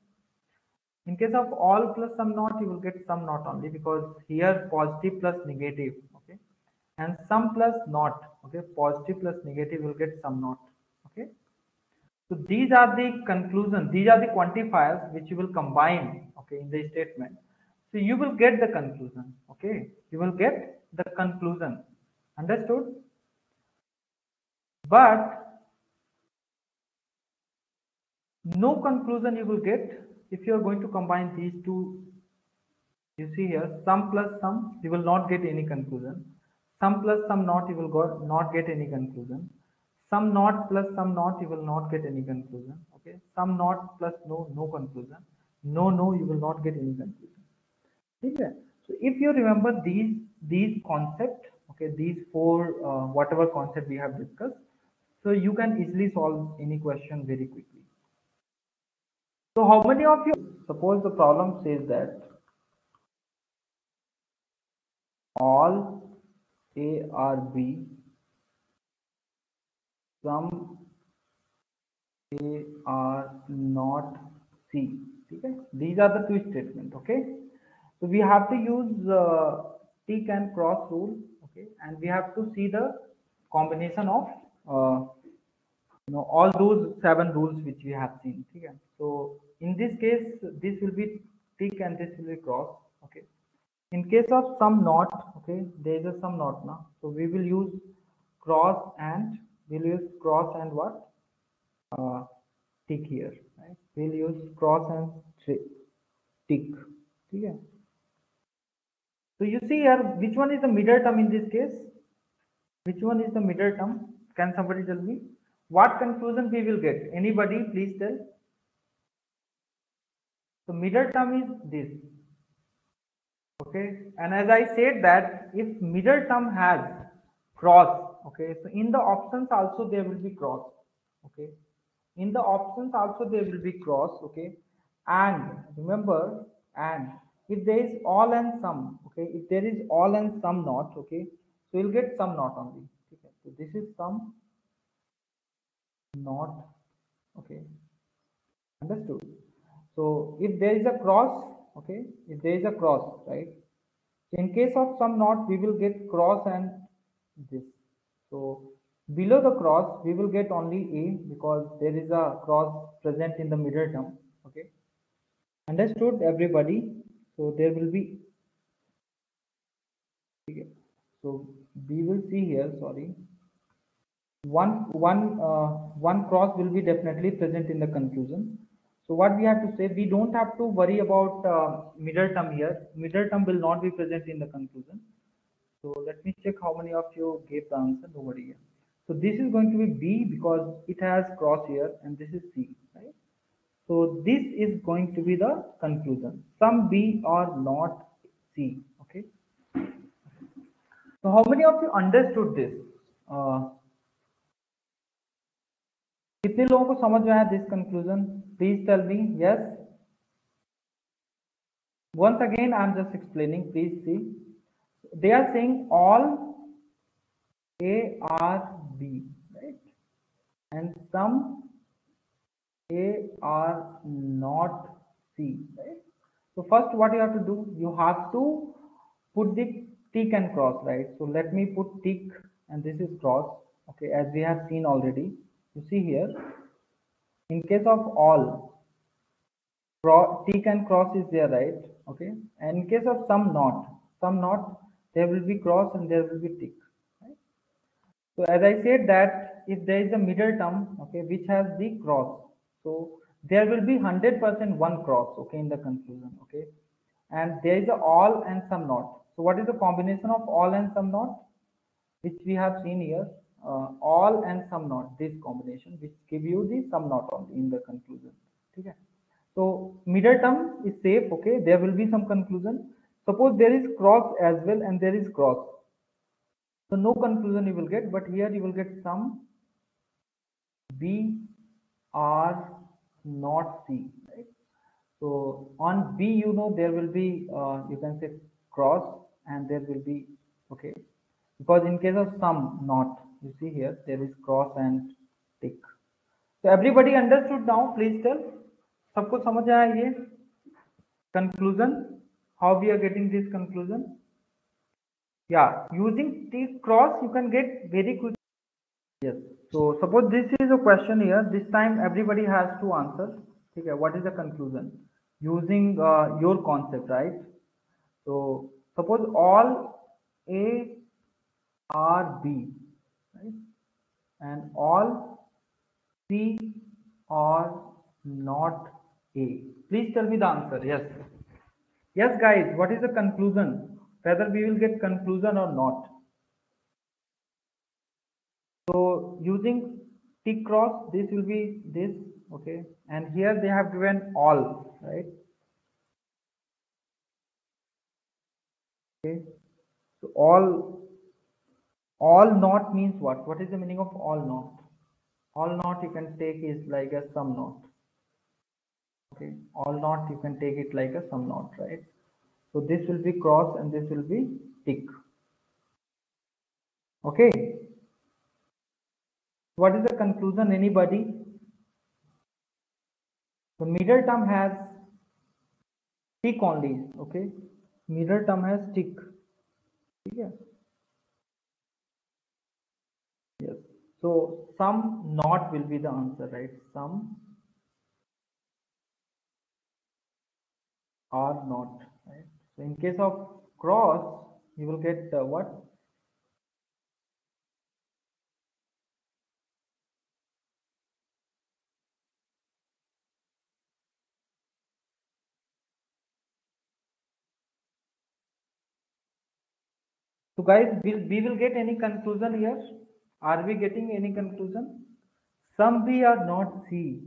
In case of all plus some not, you will get some not only, because here positive plus negative. Okay, and some plus not. Okay, positive plus negative will get some not. Okay, so these are the conclusions. These are the quantifiers which you will combine. Okay, in the statement. So you will get the conclusion. Okay, you will get the conclusion. Understood? But no conclusion you will get if you are going to combine these two. You see here, some plus some, you will not get any conclusion. Some plus some not, you will not get any conclusion. Some not plus some not, you will not get any conclusion. Okay, some not plus no, no conclusion. No, no, you will not get any conclusion. Okay. So if you remember these concepts, okay, these four whatever concept we have discussed, so you can easily solve any question very quickly. So how many of you, suppose the problem says that all A or B, some A are not C. Okay? These are the two statements. Okay, so we have to use tick and cross rule. Okay, and we have to see the combination of all those 7 rules which we have seen. Okay, so in this case, this will be tick and this will be cross. Okay, in case of some not, okay, there is a some not now, so we will use cross and what, uh, tick here, right? We'll use cross and tick. Okay. So you see here, which one is the middle term in this case? Which one is the middle term? Can somebody tell me? What conclusion we will get? Anybody, please tell. The middle term is this. Okay, and as I said that if middle term has cross, okay, so in the options also there will be cross. Okay, in the options also there will be cross. Okay, and remember, and if there is all and some, okay, if there is all and some not, okay, so you'll get some not only. Okay, so this is some not. Okay, understood? So if there is a cross, okay, if there is a cross, right? In case of some not, we will get cross and this. So below the cross, we will get only A because there is a cross present in the middle term. Okay, understood, everybody? So there will be. Okay. So we will see here. Sorry, one cross will be definitely present in the conclusion. So what we have to say, we don't have to worry about middle term here. Middle term will not be present in the conclusion. So let me check how many of you gave the answer. Nobody here. So this is going to be B because it has cross here, and this is C, right? So this is going to be the conclusion. Some B or not C. Okay. So how many of you understood this? कितने लोगों को समझ में आया this conclusion? Please tell me. Yes. Once again, I am just explaining. Please see. They are saying all A are B, right? And some A are not C, right? So first, what you have to do, you have to put the tick and cross, right? So let me put tick and this is cross. Okay, as we have seen already. You see here, in case of all, tick and cross is there, right? Okay, and in case of some not, there will be cross and there will be tick, right? So as I said that if there is a middle term, okay, which has the cross, so there will be 100% one cross, okay, in the conclusion, okay, and there is a all and some not. So what is the combination of all and some not, which we have seen here? All and some not, this combination which give you the sum not only in the conclusion. Okay. So middle term is safe. Okay, there will be some conclusion. Suppose there is cross as well and there is cross, so no conclusion you will get, but here you will get some B R not C, right? So on B, you know, there will be, you can say cross and there will be, okay, because in case of sum not, you see here, there is cross and tick. So everybody understood now, please tell. सबको समझ आया ये? Conclusion, how we are getting this conclusion? Yeah, using tick cross, you can get very quick. Yes. So suppose this is a question here. This time everybody has to answer. Okay. What is the conclusion? Using your concept, right? So suppose all A are B, right? And all C are not A. Please tell me the answer. Yes. Yes, guys. What is the conclusion? Whether we will get conclusion or not. So using T cross, this will be this, okay, and here they have given all, right? Okay, so all not means what? What is the meaning of all not? All not you can take is like a sum not. Okay, all not you can take it like a sum not, right? So this will be cross and this will be tick. Okay. What is the conclusion? Anybody? The middle term has tick only. Okay, middle term has tick. Yeah. Yes. So some not will be the answer, right? Some are not, right? So in case of cross, you will get what? So guys, we will get any conclusion here? Are we getting any conclusion? Some B are not C.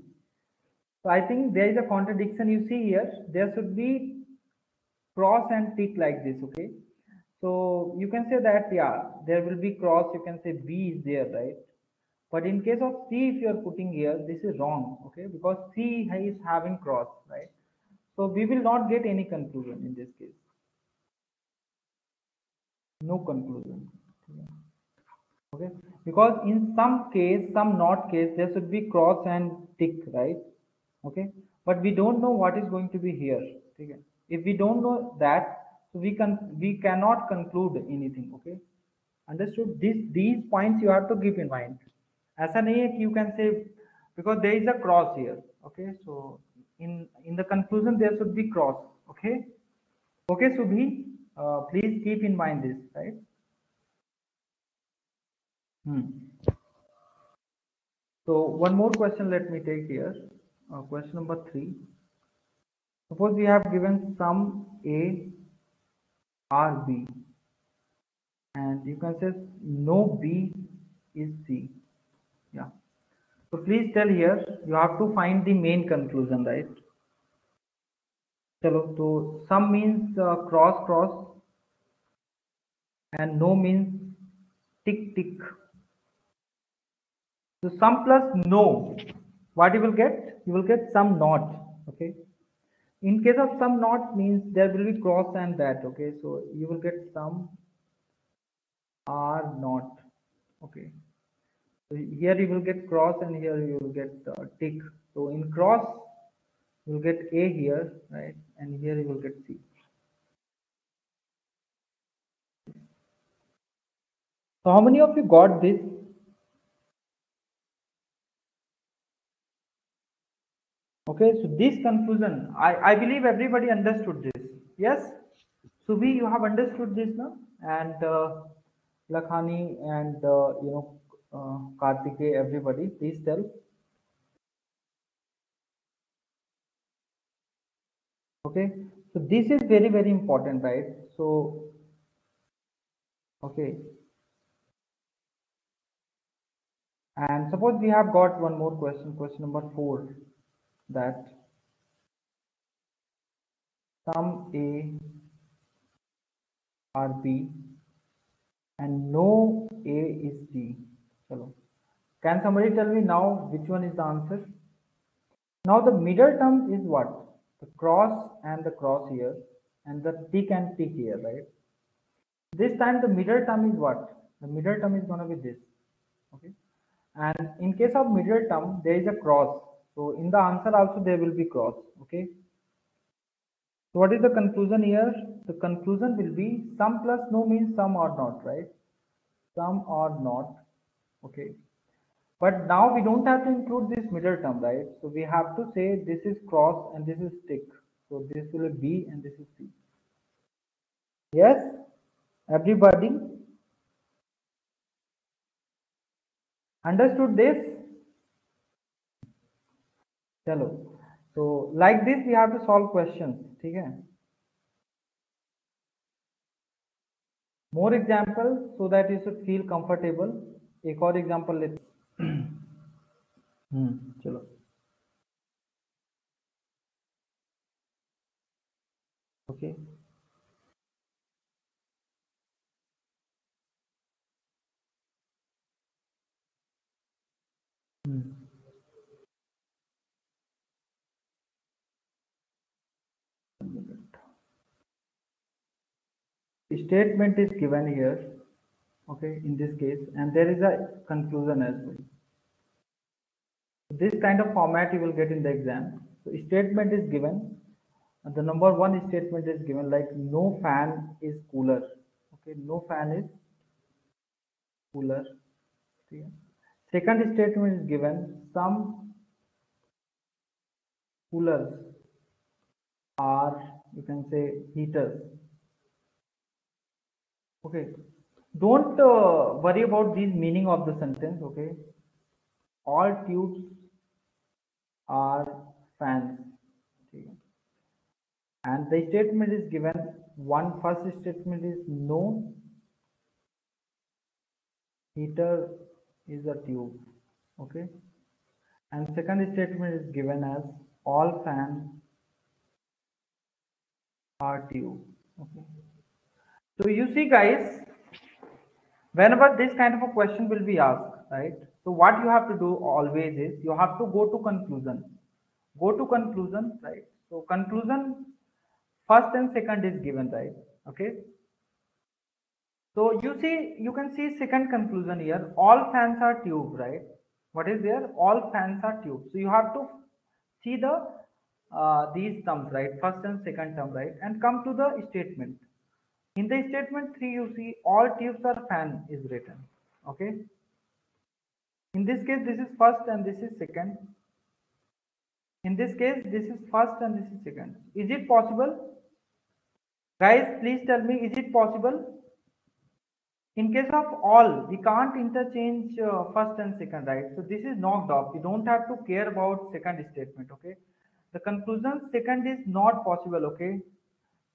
So I think there is a contradiction you see here. There should be cross and tick like this, okay? So you can say that, yeah, there will be cross, you can say B is there, right? But in case of C, if you are putting here, this is wrong, okay? Because C is having cross, right? So we will not get any conclusion in this case. No conclusion. Okay, because in some case, some not case, there should be cross and tick, right? Okay, but we don't know what is going to be here. Okay, if we don't know that, so we cannot conclude anything. Okay, understood? These points you have to keep in mind. ऐसा नहीं है कि you can say because there is a cross here. Okay, so in the conclusion there should be cross. Okay, okay, Subhi, please keep in mind this, right? So one more question let me take here. Question number 3. Suppose we have given sum A R B and you can say no B is C. Yeah. So please tell here, you have to find the main conclusion, right? So sum means cross cross and no means tick tick. So sum plus no, what you will get? You will get sum not. Okay. In case of sum not means there will be cross and that. Okay. So you will get sum are not. Okay. So here you will get cross and here you will get tick. So in cross you will get A here, right? And here you will get C. So how many of you got this? Okay, so this conclusion, I believe everybody understood this. Yes? Subhi, you have understood this now? And Lakhani and Kartike, everybody, please tell. Okay, so this is very, very important, right? So Okay. And suppose we have got one more question, question number 4, that some A are B and no A is D. Chalo. Can somebody tell me now which one is the answer? Now the middle term is what? The cross and the cross here and the tick and tick here, right? This time the middle term is what? The middle term is going to be this. Okay. And in case of middle term, there is a cross. So in the answer also there will be cross. Okay. So what is the conclusion here? The conclusion will be some plus no means some or not, right? Some or not. Okay. But now we don't have to include this middle term, right? So we have to say this is cross and this is tick. So this will be B and this is C. Yes, everybody understood this? Chalo. So like this we have to solve questions. Okay? More examples so that you should feel comfortable. एक और example let's. चलो. Okay. Statement is given here, okay, in this case, and there is a conclusion as well. This kind of format you will get in the exam. So statement is given, and the number one statement is given like no fan is cooler. Okay, no fan is cooler. Okay. Second statement is given, some coolers are, you can say, heaters. Okay, don't worry about the meaning of the sentence. Okay, all tubes are fans. Okay. And the statement is given, one first statement is no heater is a tube. Okay, and second statement is given as all fans are tube. Okay, so you see guys, whenever this kind of a question will be asked, right, so what you have to do always is you have to go to conclusion, right? So conclusion first and second is given, right? Okay, so you see, you can see second conclusion here, all fans are tube, right? What is there? All fans are tube. So you have to see the these terms, right, first and second term, right, and come to the statement. In the statement 3 you see all tubes are fan is written. Okay, in this case this is first and this is second. In this case this is first and this is second. Is it possible, guys? Please tell me, is it possible? In case of all, we can't interchange first and second, right? So this is knocked off. We don't have to care about second statement. Okay, the conclusion second is not possible. Okay,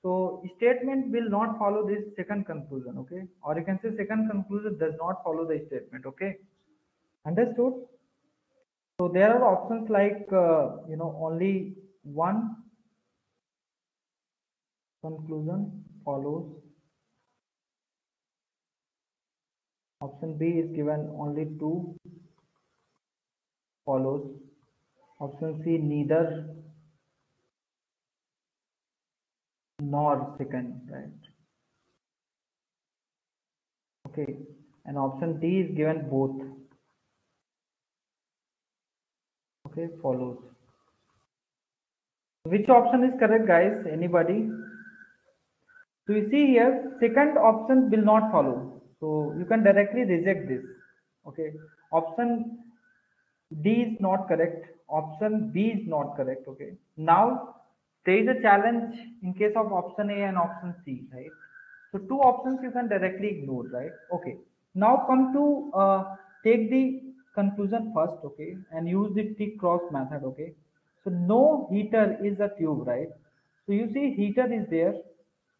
so statement will not follow this second conclusion. Okay, or you can say second conclusion does not follow the statement. Okay, understood? So there are options like only one conclusion follows. Option B is given only two follows. Option C neither nor second, right? Okay, and option D is given both. Okay, follows. Which option is correct, guys? Anybody? So you see here, second option will not follow. So you can directly reject this. Okay, option D is not correct. Option B is not correct. Okay, now there is a challenge in case of option A and option C, right? So two options you can directly ignore, right? Okay, now come to take the conclusion first, okay, and use the tick cross method. Okay, so no heater is a tube, right? So you see heater is there.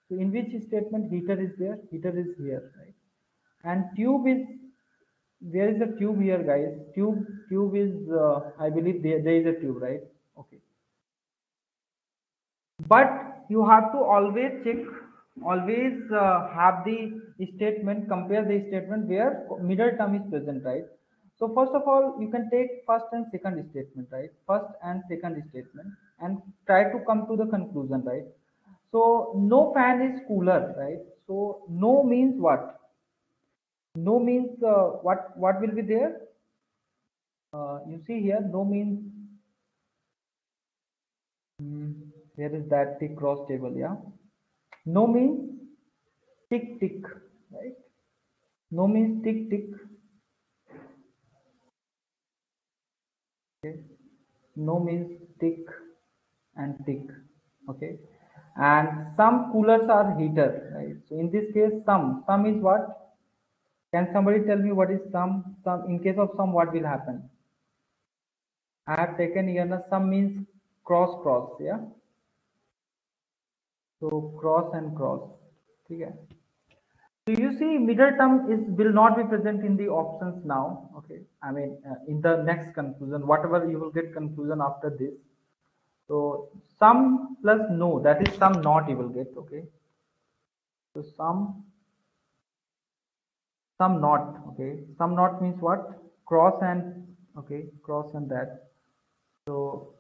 So in which statement heater is there? Heater is here, right? And tube is, there is a tube here, guys. Tube is, I believe there is a tube, right? Okay. But you have to always check, always have the statement, compare the statement where middle term is present, right? So first of all, you can take first and second statement, right? First and second statement, and try to come to the conclusion, right? So no fan is cooler, right? So no means what? No means what will be there? You see here, no means, here is that tick cross table, yeah. No means tick tick, right? No means tick tick. Okay. No means tick and tick. Okay. And some coolers are heater, right? So in this case, some is what? Can somebody tell me what is some? Some, in case of some, what will happen? I have taken here na, some means cross cross, yeah. So cross and cross. Okay. So you see, middle term is will not be present in the options now. Okay, I mean in the next conclusion, whatever you will get conclusion after this. So some plus no, that is some not you will get. Okay, so some not. Okay, some not means what? Cross and, okay, cross and that. So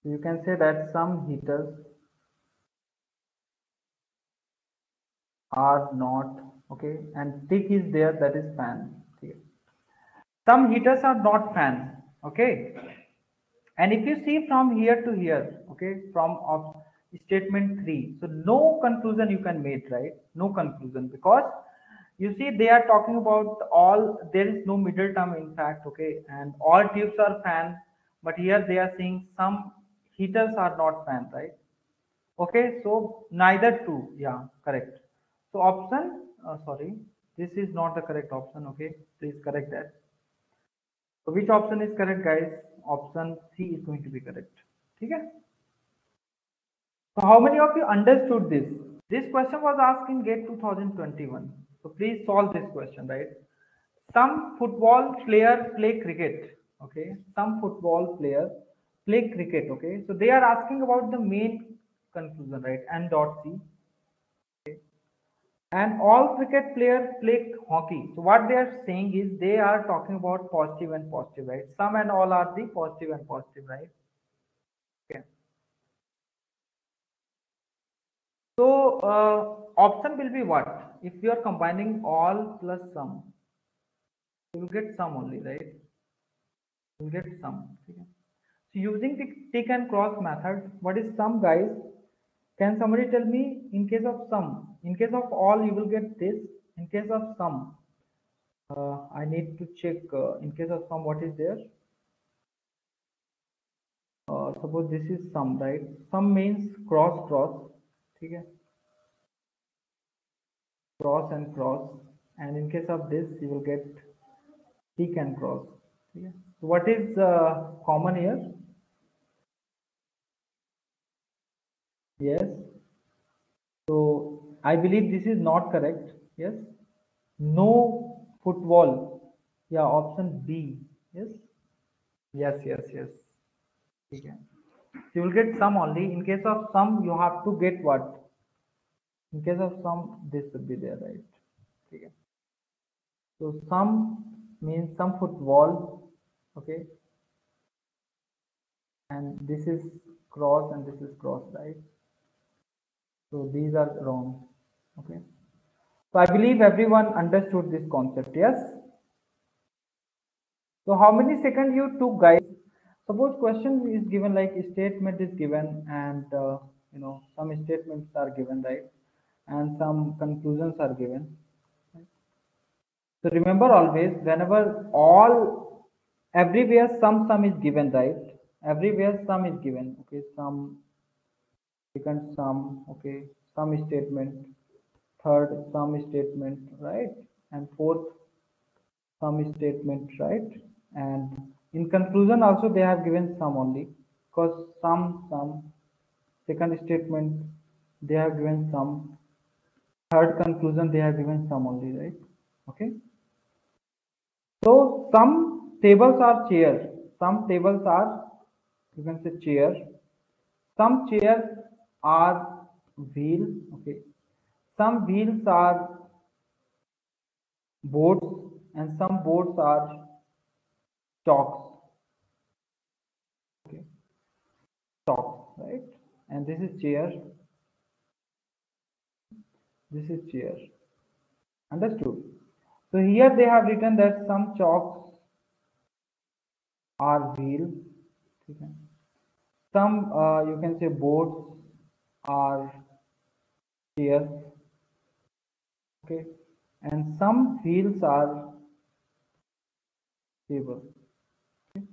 you can say that some heaters are not, okay, and tick is there, that is fan. Okay. Some heaters are not fan. Okay. And if you see from here to here, okay, from of statement 3, so no conclusion you can make, right? No conclusion, because you see they are talking about all, there is no middle term in fact, okay, and all tubes are fan, but here they are saying some heaters are not fan, right? Okay, so neither two, yeah, correct. So option, sorry, this is not the correct option, okay, please correct that. So which option is correct, guys? Option C is going to be correct. Okay. So how many of you understood this? This question was asked in GATE 2021. So please solve this question, right? Some football player play cricket. Okay. Some football player play cricket. Okay. So they are asking about the main conclusion, right? And dot C. And all cricket players play hockey. So what they are saying is they are talking about positive and positive, right? Some and all are the positive and positive, right? Okay. So option will be what? If you are combining all plus some, you will get some only, right? You will get some. Okay. So using the tick and cross method, what is sum, guys? Can somebody tell me in case of sum? In case of all, you will get this. In case of sum, I need to check. In case of sum, what is there? Suppose this is sum, right? Sum means cross cross. Okay. Cross and cross. And in case of this, you will get tick and cross. Okay. So what is common here? Yes. So I believe this is not correct. Yes. No football. Yeah, option B. Yes. Yes, yes, yes. Okay. You will get some only. In case of some, you have to get what? In case of some, this should be there, right? Okay. So some means some football. Okay. And this is cross and this is cross, right? So these are wrong. Okay. So I believe everyone understood this concept. Yes. So how many seconds you took, guys? Suppose question is given, like statement is given, and some statements are given, right? And some conclusions are given. So remember always, whenever all, everywhere some is given, right? Everywhere some is given. Okay, some, second some, okay, some statement, third some statement, right? And fourth some statement, right? And in conclusion also they have given some only, because some second statement they have given some, Third conclusion, they have given sum only, right? Okay. So some tables are chair. Some tables are, you can say, chair. Some chairs are wheel. Okay. Some wheels are boards, and some boards are chalks. Okay. Chalks, right? And this is chair. This is chair. Understood? So here they have written that some chalks are wheel. Okay. Some you can say boards are chairs. Okay, and some wheels are table. Okay.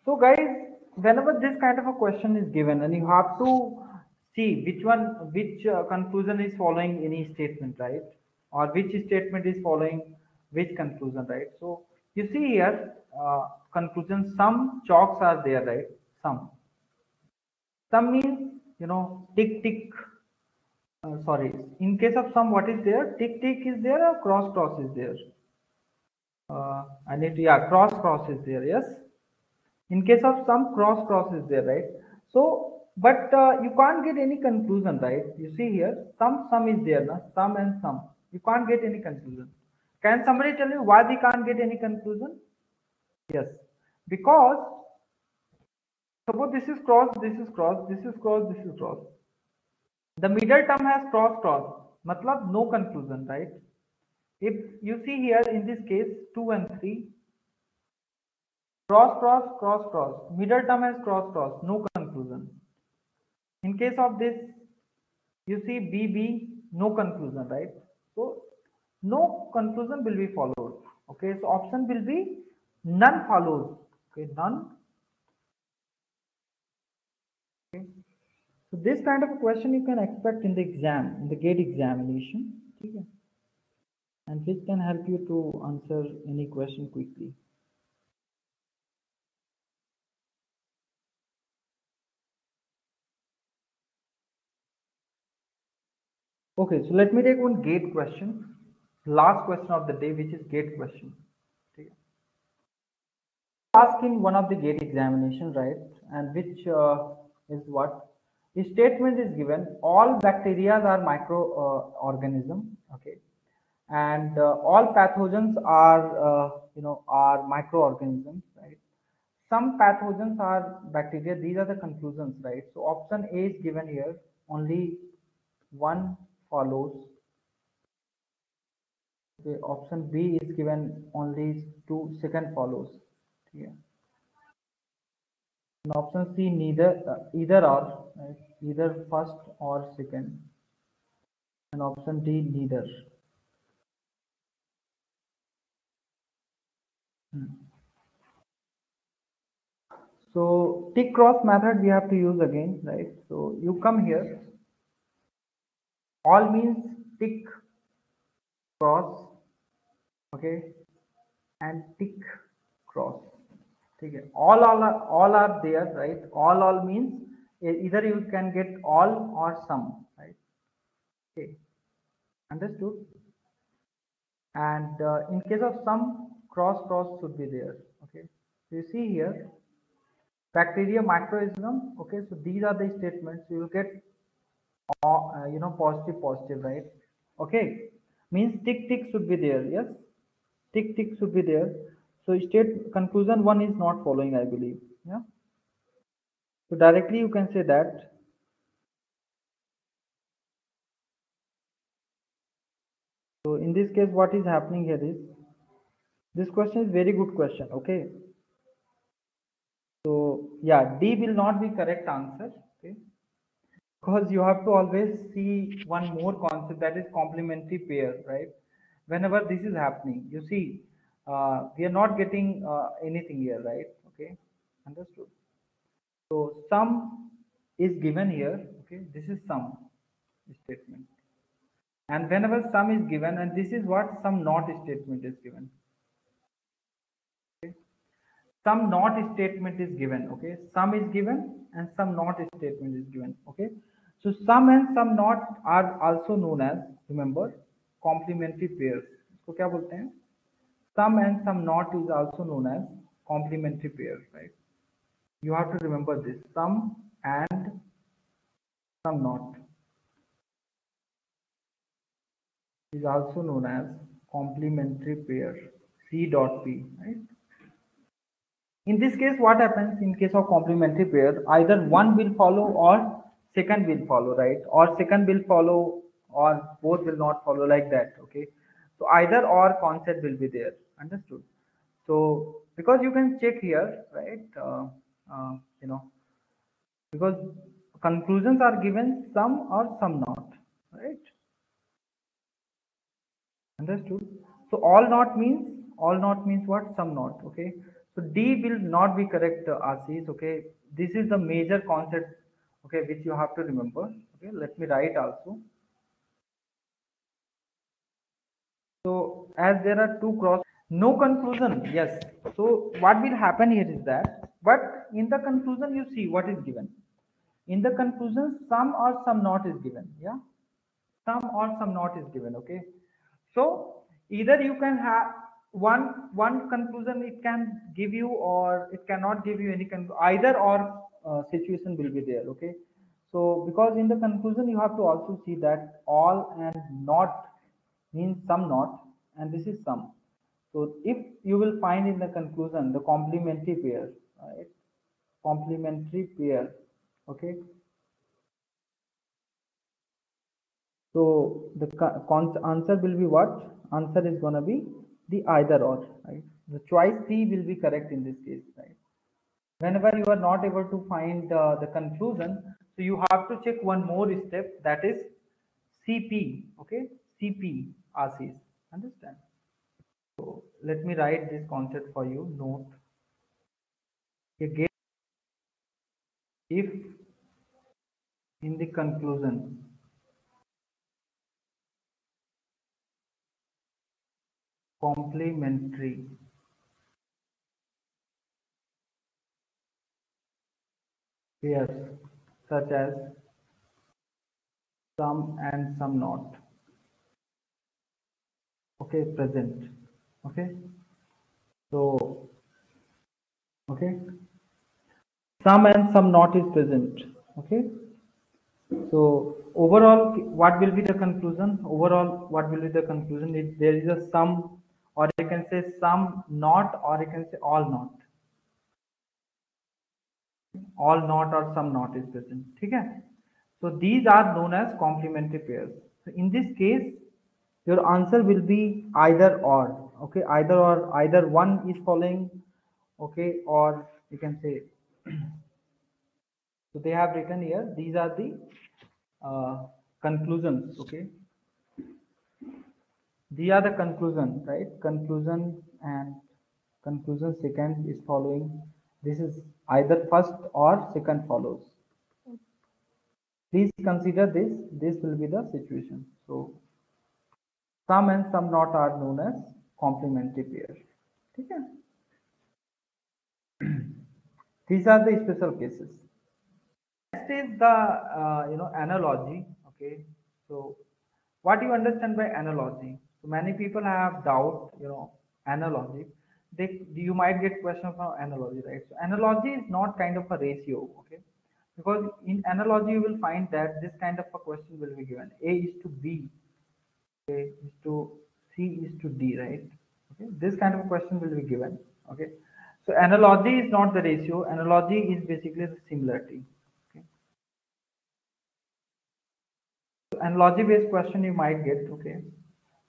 So guys, whenever this kind of a question is given, and you have to see which conclusion is following any statement, right? Or which statement is following which conclusion, right? So you see here, conclusion, some chalks are there, right? Some means, tick tick. Sorry, in case of some, what is there? Tick tick is there, or cross cross is there? I need to, yeah, cross cross is there, yes. In case of some, cross cross is there, right? So, but you can't get any conclusion, right? You see here, some is there, na? Some and some. You can't get any conclusion. Can somebody tell me why we can't get any conclusion? Yes, because suppose this is cross, this is cross, this is cross, this is cross. The middle term has cross cross, matlab no conclusion, right? If you see here in this case 2 and 3, cross cross cross cross, middle term has cross cross, no conclusion. In case of this, you see BB, no conclusion, right? So no conclusion will be followed. Okay, so option will be none follows. Okay, none. Okay. So this kind of a question you can expect in the exam, in the gate examination. Okay. And which can help you to answer any question quickly. Okay, so let me take one gate question. Last question of the day, which is gate question. Okay. Asked in one of the gate examination, right? And which is what? The statement is given, all bacteria are microorganism, okay, and all pathogens are are microorganisms, right? Some pathogens are bacteria. These are the conclusions, right? So option A is given here. Only one follows. Okay, option B is given, only two second follows. Yeah. And option C, neither, either or, right? Either first or second. And option D, neither. Hmm. So tick cross method we have to use again, right? So you come here. All means tick cross, okay, and tick cross. Okay. All are there, right? All means either you can get all or some, right? Okay, understood. And in case of some, cross cross should be there. Okay, so you see here, bacteria microorganism. Okay, so these are the statements. You will get positive positive, right? Okay, means tick tick should be there. Yes, tick tick should be there. So state conclusion one is not following, I believe. Yeah, so directly you can say that. So in this case, what is happening here is, this question is very good question. Okay, so yeah, D will not be correct answer. Okay, because you have to always see one more concept, that is complementary pair, right? Whenever this is happening, you see, we are not getting anything here, right? Okay, understood. So sum is given here. Okay, this is sum statement, and whenever sum is given, and this is what some not statement is given. Okay, some not statement is given. Okay, some is given and some not statement is given. Okay, So some and some not are also known as, remember, complementary pairs. इसको क्या बोलते हैं? Some and some not is also known as complementary pairs, right? You have to remember this. Some and some not is also known as complementary pair. C dot P, right? In this case, what happens in case of complementary pair? Either one will follow or second will follow, right? Or second will follow or both will not follow, like that. Okay. So either or concept will be there. Understood? So because you can check here, right? You know, because conclusions are given some or some not, right? Understood? So all not means what? Some not. Okay. So D will not be correct, Ashish. Okay. This is the major concept. Okay, which you have to remember. Okay. Let me write also. So as there are two cross, no conclusion. Yes. So what will happen here is that, but in the conclusion you see what is given. In the conclusion, some or some not is given. Yeah. Some or some not is given. Okay. So either you can have one conclusion it can give you, or it cannot give you any either or situation will be there. Okay. So because in the conclusion you have to also see that all and not means some not, and this is some. So if you will find in the conclusion the complementary pair, right? Complementary pair. Okay. So the answer will be what? Answer is gonna be the either or, right? The choice C will be correct in this case, right? Whenever you are not able to find the conclusion, so you have to check one more step, that is CP, okay? CP, ASIS, understand? So let me write this concept for you, note. Again, if in the conclusion, complementary pairs such as some and some not, okay, present, okay, so okay, some and some not is present, okay. So overall what will be the conclusion? Overall what will be the conclusion? If there is a sum, or you can say some not, or you can say all not, all not or some not is present, okay. So these are known as complementary pairs. So in this case your answer will be either or, okay, either or, either one is following, okay, or you can say so they have written here, these are the conclusions, okay. These are the conclusion, right? Conclusion and conclusion second is following. This is either first or second follows. Please consider this. This will be the situation. So some and some not are known as complementary pairs. Okay. These are the special cases. Next is the analogy. Okay. So what you understand by analogy? So many people have doubt, analogy. You might get question from analogy, right? So analogy is not kind of a ratio, okay? Because in analogy you will find that this kind of a question will be given: A is to B, A is to C is to D, right? Okay, this kind of a question will be given. Okay, so analogy is not the ratio. Analogy is basically the similarity. Okay, so analogy based question you might get. Okay,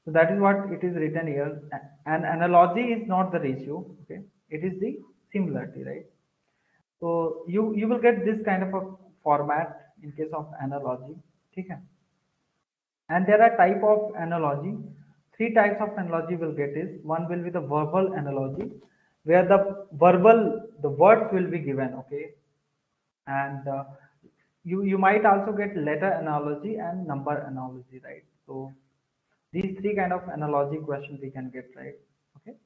so that is what it is written here. An analogy is not the ratio. Okay, it is the similarity, right? So you will get this kind of a format in case of analogy. Okay. And there are type of analogy. Three types of analogy will get is, one will be the verbal analogy, where the words will be given, okay, and you might also get letter analogy and number analogy, right? So these three kind of analogy questions we can get, right? Okay.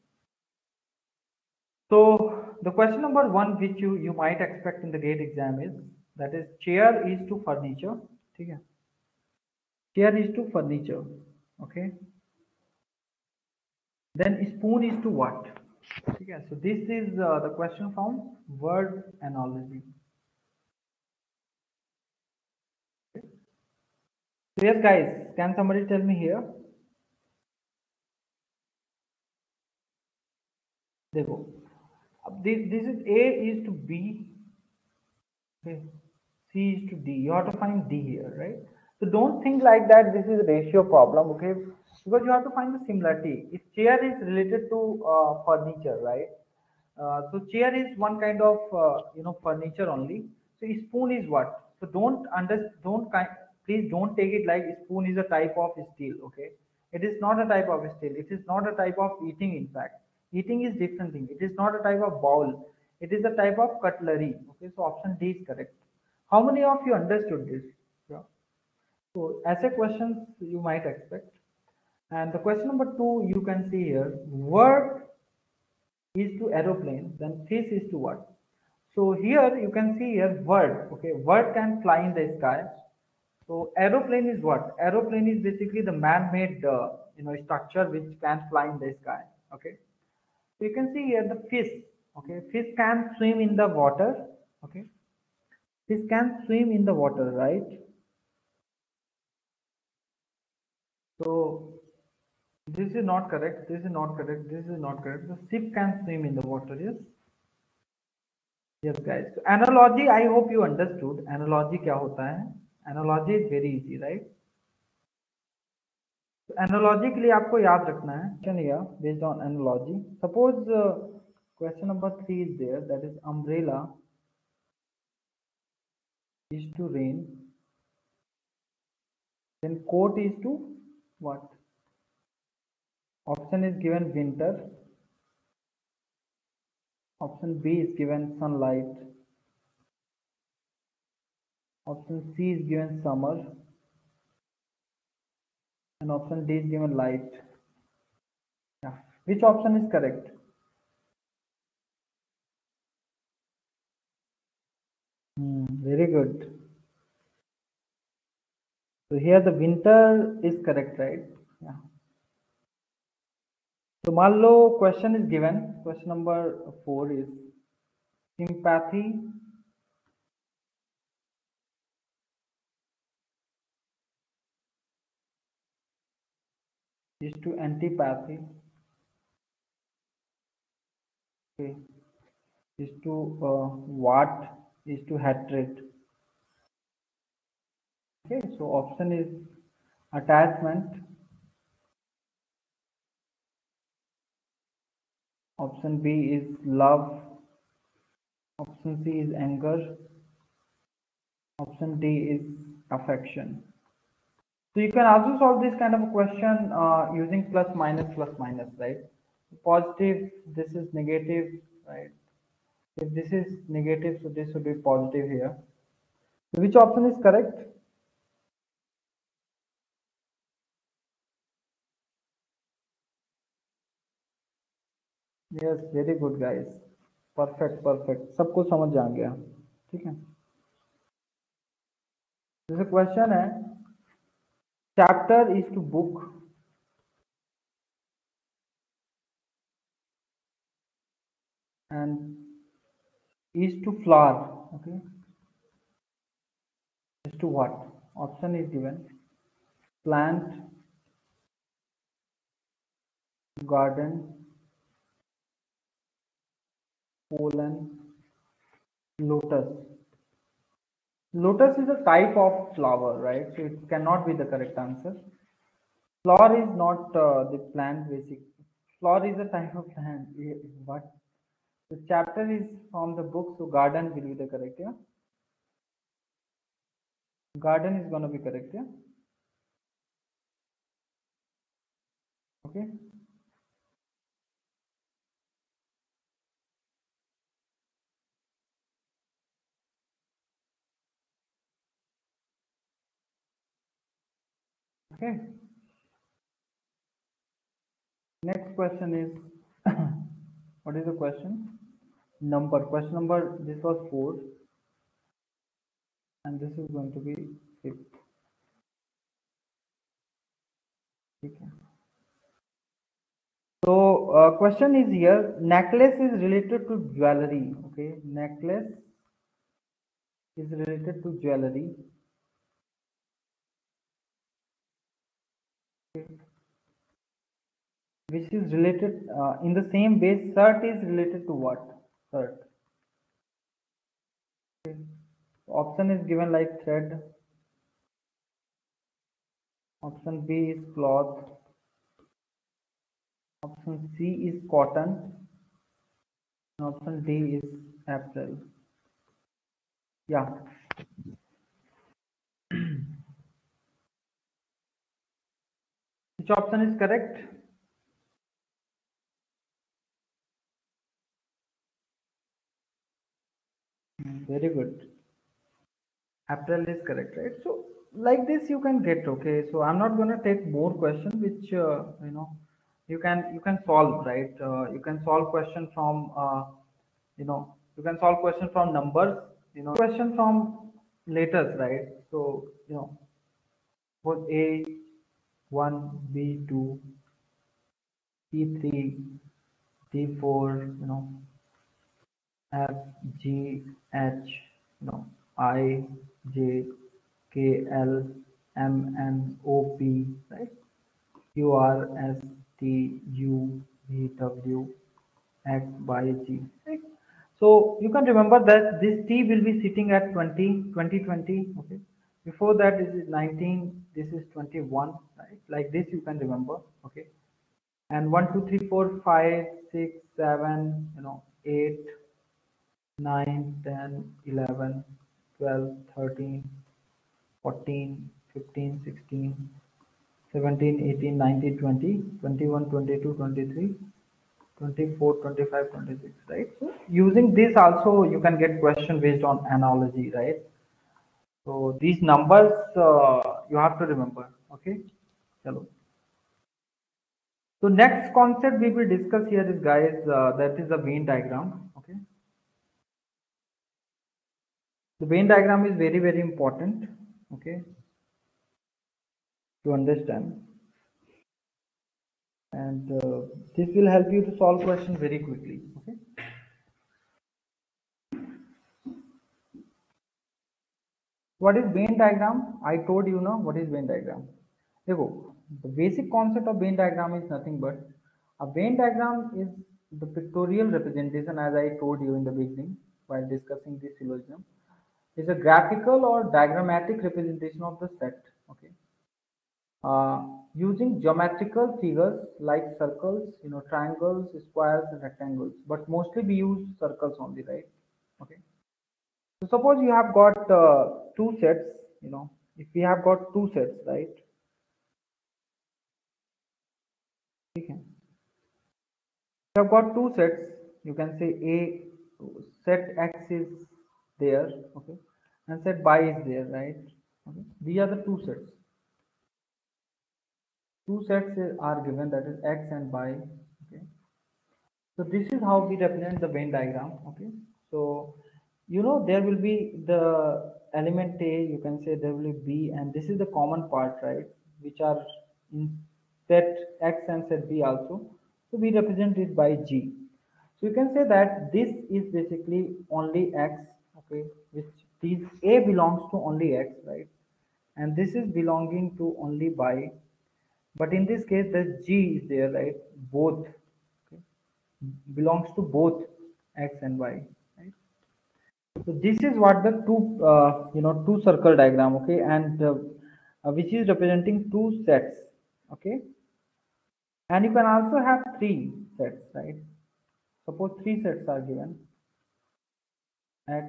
So the question number one which you might expect in the gate exam is, that is chair is to furniture. ठीक है. Chair is to furniture. Okay. Then spoon is to what? Okay. So this is the question from word analogy. So yes, guys, can somebody tell me here? देखो, अब this is A is to B. Okay. C is to D. You have to find D here, right? So don't think like that. This is a ratio problem, okay? Because you have to find the similarity. If chair is related to furniture, right? So chair is one kind of furniture only. So spoon is what? So please don't take it like spoon is a type of steel. Okay, it is not a type of steel. It is not a type of eating. In fact, eating is different thing. It is not a type of bowl. It is a type of cutlery. Okay, so option D is correct. How many of you understood this? Yeah. So essay questions you might expect. And the question number 2 you can see here. Word is to aeroplane, then fish is to what? So here you can see here bird. Okay, bird can fly in the sky. So aeroplane is what? Aeroplane is basically the man-made structure which can fly in the sky. Okay, so you can see here the fish. Okay, fish can swim in the water. Okay, fish can swim in the water, right? So this is not correct. This is not correct. This is not correct. The ship can swim in the water. Yes. Yes, guys. So analogy, I hope you understood. Analogy क्या होता है? Analogy is very easy, right? So analogy के लिए आपको याद रखना है. चलिए, based on analogy. Suppose question number 3 is there. That is umbrella is to rain. Then coat is to what? Option is given winter. Option B is given sunlight. Option C is given summer. And option D is given light. Yeah. Which option is correct? Very good. So here the winter is correct, right? Yeah. So मान लो question is given. Question number 4 is sympathy is to antipathy. Okay. Is to what is to hatred. Okay. So option is attachment. Option B is love. Option C is anger. Option D is affection. So you can also solve this kind of a question using plus minus, right? Positive, this is negative, right? If this is negative, so this would be positive here. So which option is correct? Yes, very good guys. Perfect, perfect. सबको समझ आ गया, ठीक है? जैसे question है, chapter is to book and is to flower. Okay, is to what? Option is given: plant, garden, pollen, lotus. Lotus is a type of flower, right? So it cannot be the correct answer. Flower is not the plant basic. Flower is a type of plant. What? The chapter is from the book, so garden will be the correct, yeah? Garden is gonna be correct, yeah? Okay. Okay. Next question is what is the question? Number. Question number, this was 4 and this is going to be 5th. So question is here, necklace is related to jewelry. Okay, necklace is related to jewelry. Okay. Which is related in the same way. Shirt is related to what? Shirt. Okay. Option is given like thread. Option B is cloth. Option C is cotton. And option D is apparel. Yeah. Which option is correct? Very good. Apparel is correct, right? So like this you can get. Okay. So I'm not gonna take more questions, which you can solve, right? You can solve question from you can solve question from numbers. Question from letters, right? So for A one, B two, C three, D four, F, G, H, I, J, K, L, M, N, O, P, right? Q, R, S, T, U, V, W, X, Y, G, right? So you can remember that this T will be sitting at 20, 20, 20, okay? Before that, this is 19, this is 21, right? Like this you can remember, okay? And 1, 2, 3, 4, 5, 6, 7, 8, 9, 10, 11, 12, 13, 14, 15, 16, 17, 18, 19, 20, 21, 22, 23, 24, 25, 26, right? So using this also you can get question based on analogy, right? So these numbers you have to remember, okay? Hello. So next concept we will discuss here is, guys, that is the Venn diagram, okay? The Venn diagram is very, very important, okay, to understand. And this will help you to solve questions very quickly, okay? What is Venn diagram? I told you now what is Venn diagram. देखो, the basic concept of Venn diagram is nothing but a Venn diagram is the pictorial representation, as I told you in the beginning while discussing this syllogism, is a graphical or diagrammatic representation of the set, okay, using geometrical figures like circles, triangles, squares, and rectangles. But mostly we use circles only, right? Okay. So suppose you have got two sets. If we have got two sets, right? Okay. You have got two sets. You can say A set X is there, okay, and set Y is there, right? Okay. These are the two sets. Two sets are given, that is X and Y. Okay. So this is how we represent the Venn diagram. Okay. So there will be the element A, you can say there will be B, and this is the common part, right? Which are in set X and set B also. So we represent it by G. So you can say that this is basically only X, okay, which this A belongs to only X, right? And this is belonging to only Y. But in this case, the G is there, right? Both, okay, belongs to both X and Y, right? So this is what the two circle diagram, okay, and which is representing two sets, okay, and you can also have three sets, right? Suppose three sets are given, X,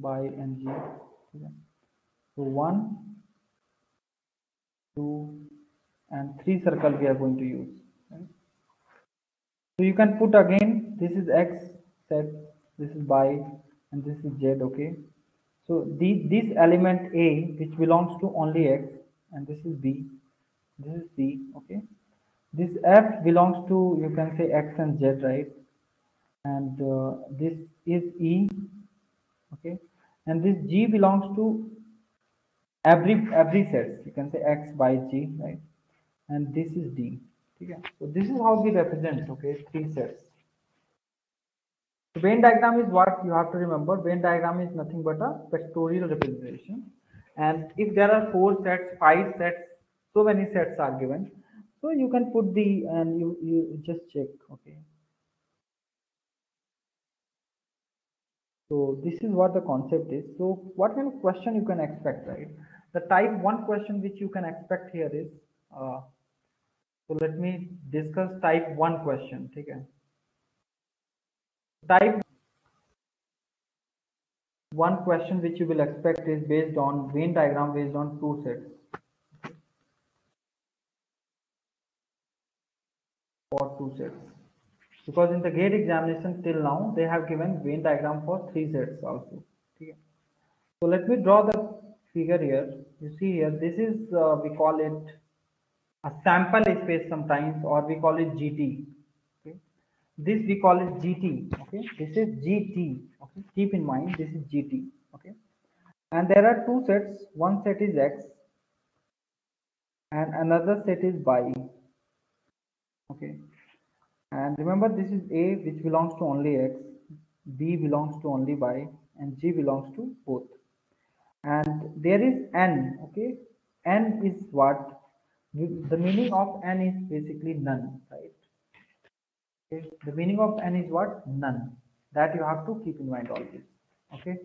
Y, and G. Okay. So one, two, and three circle we are going to use. Right? So you can put again, this is X set, this is Y, and this is Z, okay. So this element A, which belongs to only X, and this is B, this is C, okay. This F belongs to, you can say, X and Z, right? And this is E, okay. And this G belongs to every sets, you can say X, Y, G, right? And this is D. ठीक है. So this is how we represent, okay, three sets. The Venn diagram is what you have to remember. Venn diagram is nothing but a vectorial representation. And if there are four sets, five sets, so many sets are given. So you can put the, and you just check, okay. So this is what the concept is. So what kind of question you can expect, right? The type 1 question which you can expect here is, so let me discuss type 1 question. Okay. Type 1 question which you will expect is based on Venn diagram based on two sets, or two sets. Because in the gate examination till now they have given Venn diagram for three sets also. Okay. So let me draw the figure here. You see here, this is we call it a sample space sometimes, or we call it GT. Okay. This we call it GT. Okay. This is GT. Okay. Keep in mind this is GT. Okay. And there are two sets. One set is X and another set is Y. Okay. And remember this is A which belongs to only X, B belongs to only Y, and G belongs to both. And there is N. Okay. N is what? The meaning of N is basically none, right? Okay. The meaning of N is what? None. That you have to keep in mind always. Okay.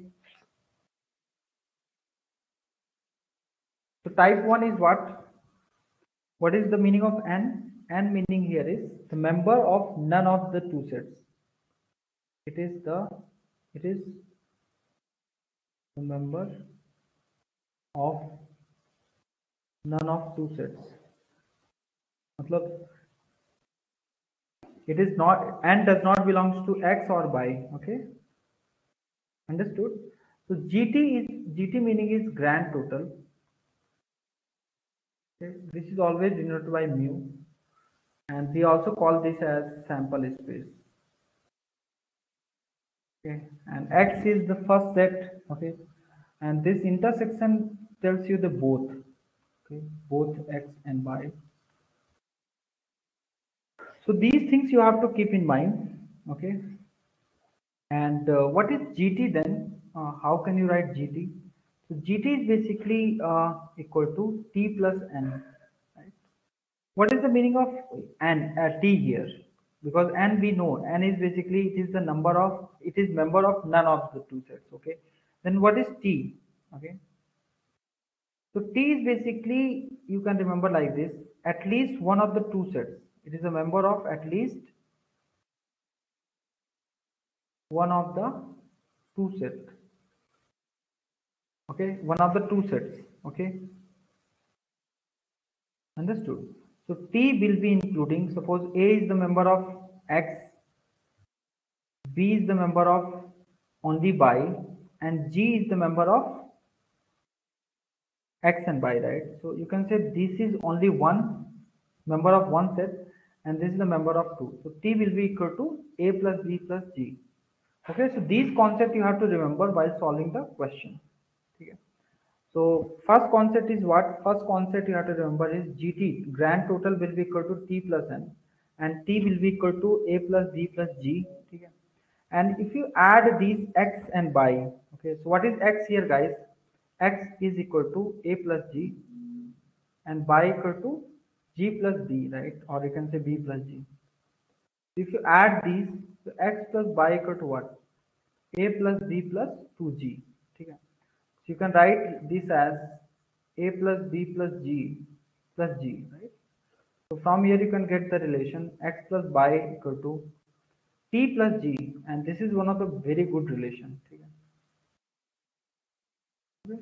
So type 1 is what? What is the meaning of N? N meaning here is the member of none of the two sets. It is the member of none of two sets. Matlab, it is not, N does not belongs to X or Y. Okay. Understood? So GT meaning is grand total. Okay. This is always denoted by mu, and we also call this as sample space. Okay. And X is the first set. Okay. And this intersection tells you the both. Okay. Both X and Y. So these things you have to keep in mind. Okay. And what is GT then? How can you write GT? So GT is basically equal to T plus N. Right? What is the meaning of N, T here? Because N we know, N is basically, it is the number of, it is member of none of the two sets. Okay. Then what is T? Okay. So T is basically, you can remember like this, at least one of the two sets. It is a member of at least one of the two sets. Okay, one of the two sets. Okay, understood. So T will be including, suppose A is the member of X, B is the member of only Y, and G is the member of X and Y, right? So you can say this is only one member of one set, and this is the member of two. So T will be equal to A plus B plus G. Okay, so these concepts you have to remember while solving the question. Okay. So first concept is what? First concept you have to remember is GT, grand total will be equal to T plus N, and T will be equal to A plus B plus G. Okay. And if you add these X and Y, okay, so what is X here, guys? X is equal to A plus G and Y equal to G plus B, right? Or you can say B plus G. If you add these, so X plus Y equal to what? A plus B plus 2G. Okay. So you can write this as A plus B plus G plus G, right? So from here you can get the relation X plus Y equal to T plus G, and this is one of the very good relation. Okay.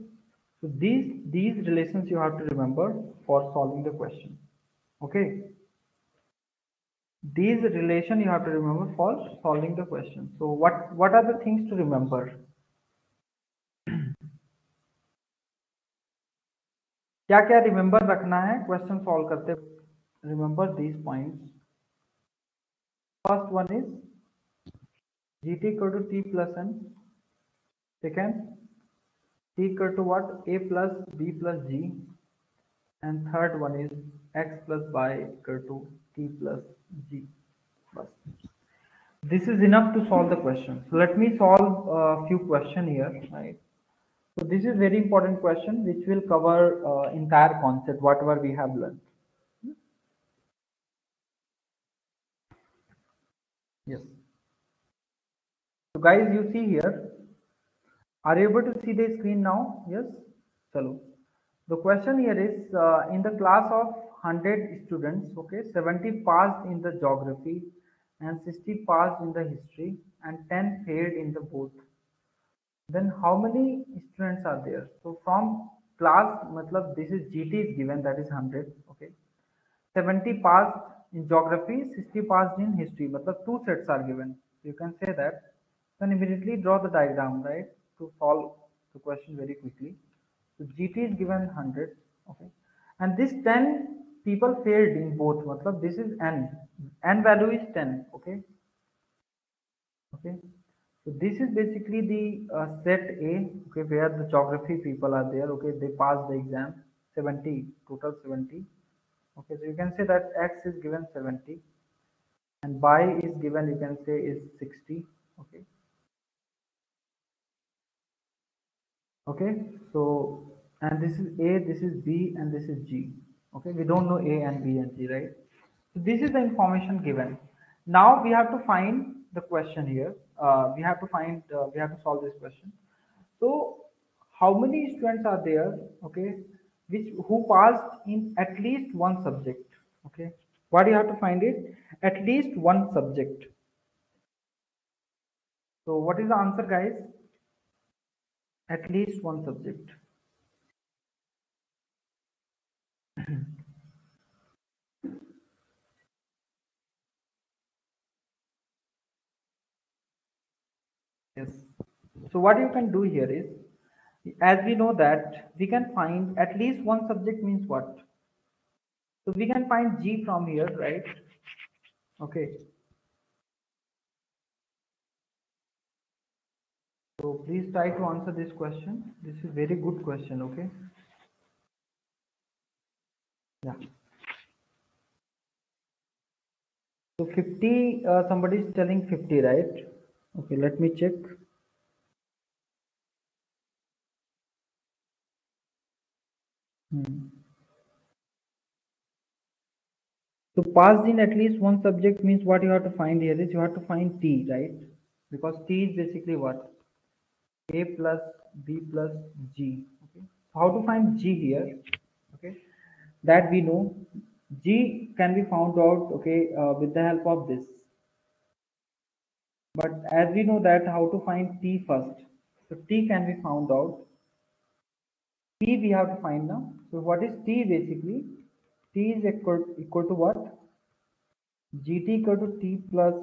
So these relations you have to remember for solving the question. Okay. These relation you have to remember for solving the question. So what are the things to remember? क्या क्या remember रखना है question solve करते? Remember these points. First one is GT equal to T plus N. Second, T equal to what? A plus B plus G. and third one is x plus y equal to t plus g. Bas. This is enough to solve the question. So let me solve a few questions here, right? So this is very important question which will cover entire concept, whatever we have learned. Yes. So guys, you see here, are you able to see the screen now? Yes? Chalo. The question here is, in the class of 100 students, okay, 70 passed in the geography and 60 passed in the history and 10 failed in the both. Then how many students are there? So from class, matlab this is GT is given, that is 100, okay. 70 passed in geography, 60 passed in history, matlab two sets are given. You can say that. Then immediately draw the diagram, right, to solve the question very quickly. So GT is given 100, okay, and this 10 people failed in both. Matlab this is n value is 10, okay, okay. So this is basically the set A, okay, where the geography people are there, okay, they passed the exam, 70, total 70, okay. So you can say that X is given 70 and Y is given, you can say, is 60, okay. Okay, so and this is A, this is B, and this is G. Okay, we don't know A and B and G, right? So this is the information given. Now we have to find the question here. We have to solve this question. So how many students are there? Okay, which who passed in at least one subject? Okay, what do you have to find it? At least one subject. So what is the answer, guys? At least one subject. Yes. So what you can do here is, as we know that we can find at least one subject means what? So we can find G from here, right? Okay. So please try to answer this question. This is very good question. Okay. Yeah. So 50, somebody is telling 50, right? Okay, let me check. Hmm. So passed in at least one subject means what you have to find here is you have to find T, right? Because T is basically what? A plus B plus G. Okay. So how to find G here? Okay. That we know. G can be found out, okay, with the help of this. But as we know that how to find T first. So T can be found out. T we have to find now. So what is T basically? T is equal to what? GT equal to T plus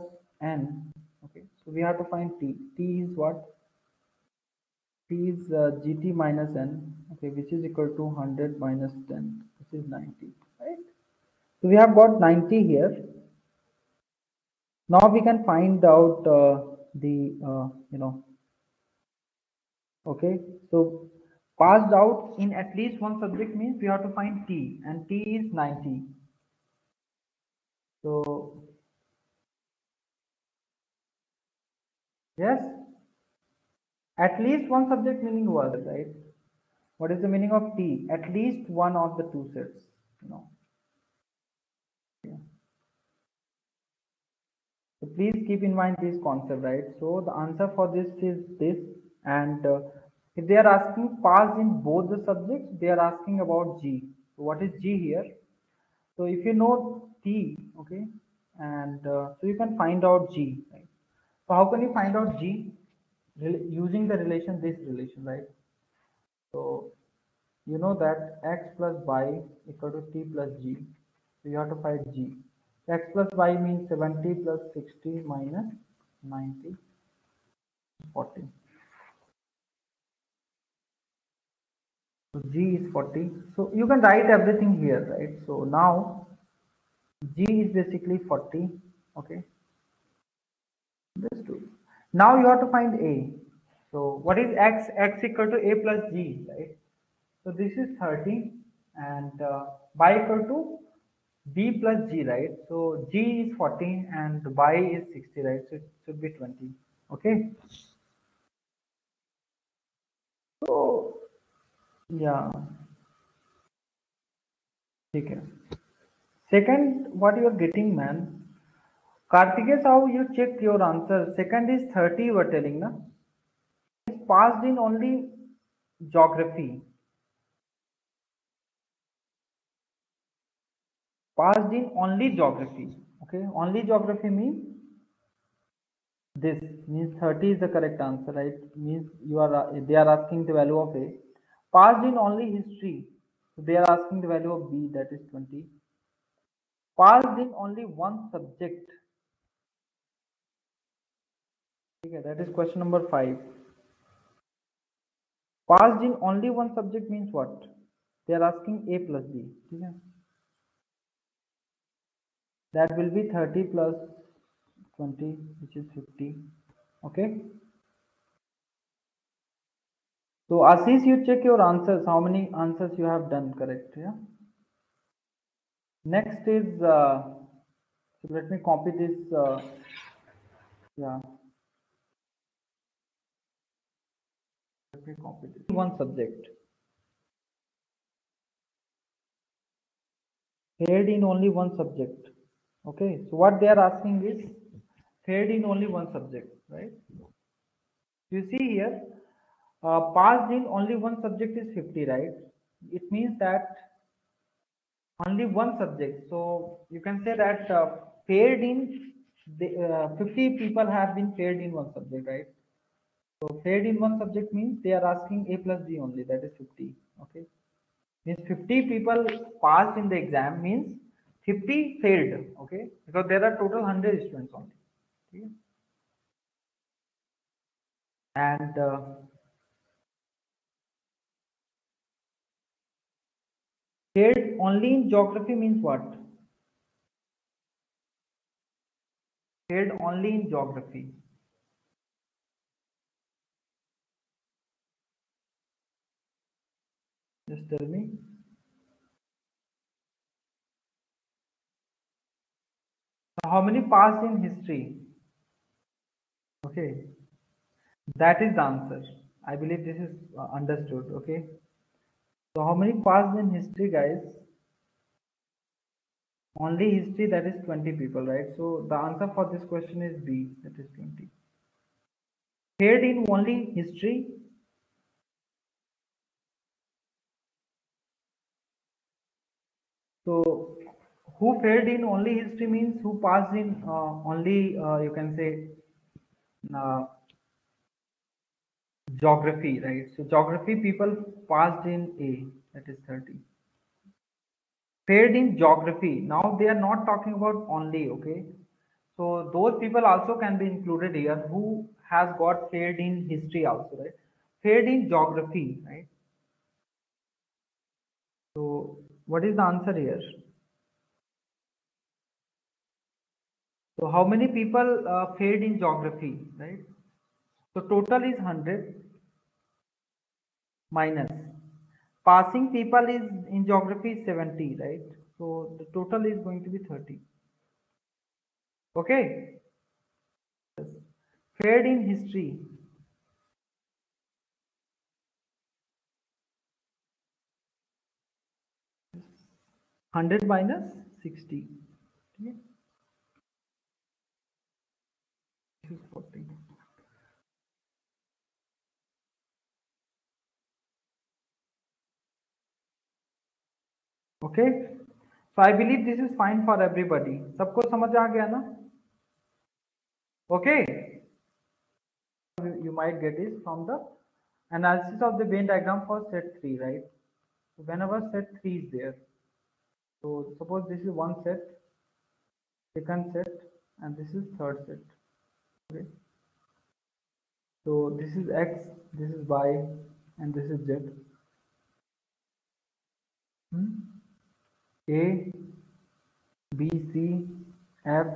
N. Okay. So we have to find T. T is what? T is GT minus N, okay, which is equal to 100 minus 10, which is 90, right? So we have got 90 here. Now we can find out okay, so passed out in at least one subject means we have to find T, and T is 90. So, yes, at least one subject meaning what, right? What is the meaning of T? At least one of the two sets, you know. Yeah. So please keep in mind this concept, right? So the answer for this is this, and if they are asking pass in both the subjects, they are asking about G. So what is G here? So if you know T, okay, and so you can find out G, right? So how can you find out G? Using the relation, this relation, right? So you know that x plus y equal to t plus g. So you have to find g. X plus y means 70 plus 60 minus 90, 40. So g is 40. So you can write everything here, right? So now g is basically 40. Okay. This two. Now you have to find a. So what is x? X equal to a plus g, right? So this is 30 and by equal to b plus g, right? So g is 40 and by is 60, right? So it should be 20. Okay. So yeah, okay. Second, what you are getting, man? Kartikesh, how you check your answer? Second is 30. You were telling, na? It's passed in only geography. Passed in only geography. Okay, only geography means this means 30 is the correct answer, right? Means you are they are asking the value of a. Passed in only history, so they are asking the value of b, that is 20. Passed in only one subject. Okay, that is question number 5. Passed in only one subject means what? They are asking a plus b. Okay? That will be 30 plus 20, which is 50. Okay. So Ashish, you check your answers. How many answers you have done correct? Yeah. Next is so let me copy this. Yeah. Let me copy this. One subject. Failed in only one subject. Okay. So what they are asking is failed in only one subject, right? You see here, passed in only one subject is 50, right? It means that only one subject. So you can say that paired in the 50 people have been paired in one subject, right? So paired in one subject means they are asking a plus b only, that is 50. Okay, means 50 people passed in the exam means 50 failed. Okay, because there are total 100 students only. Okay? And paired only in geography means what? Paired only in geography. Just tell me. So how many passed in history? Okay, that is the answer. I believe this is understood. Okay, so how many passed in history, guys? Only history, that is 20 people, right? So the answer for this question is B, that is 20. Failed in only history. So who failed in only history means who passed in only you can say uh, geography, right? So geography people passed in A, that is 30. Failed in geography. Now they are not talking about only, okay? So those people also can be included here who has got failed in history also, right? Failed in geography, right? So what is the answer here? So how many people failed in geography, right? So total is 100 minus passing people is in geography is 70, right? So the total is going to be 30. Okay. Failed in history. 100 minus 60. Okay. This is 40. Okay. So I believe this is fine for everybody. सबको समझ आ गया ना? Okay. You might get is from the analysis of the Venn diagram for set 3, right? So whenever set 3 is there, so suppose this is one set, second set, and this is third set. Okay. So this is X, this is Y, and this is Z. A, B, C, F,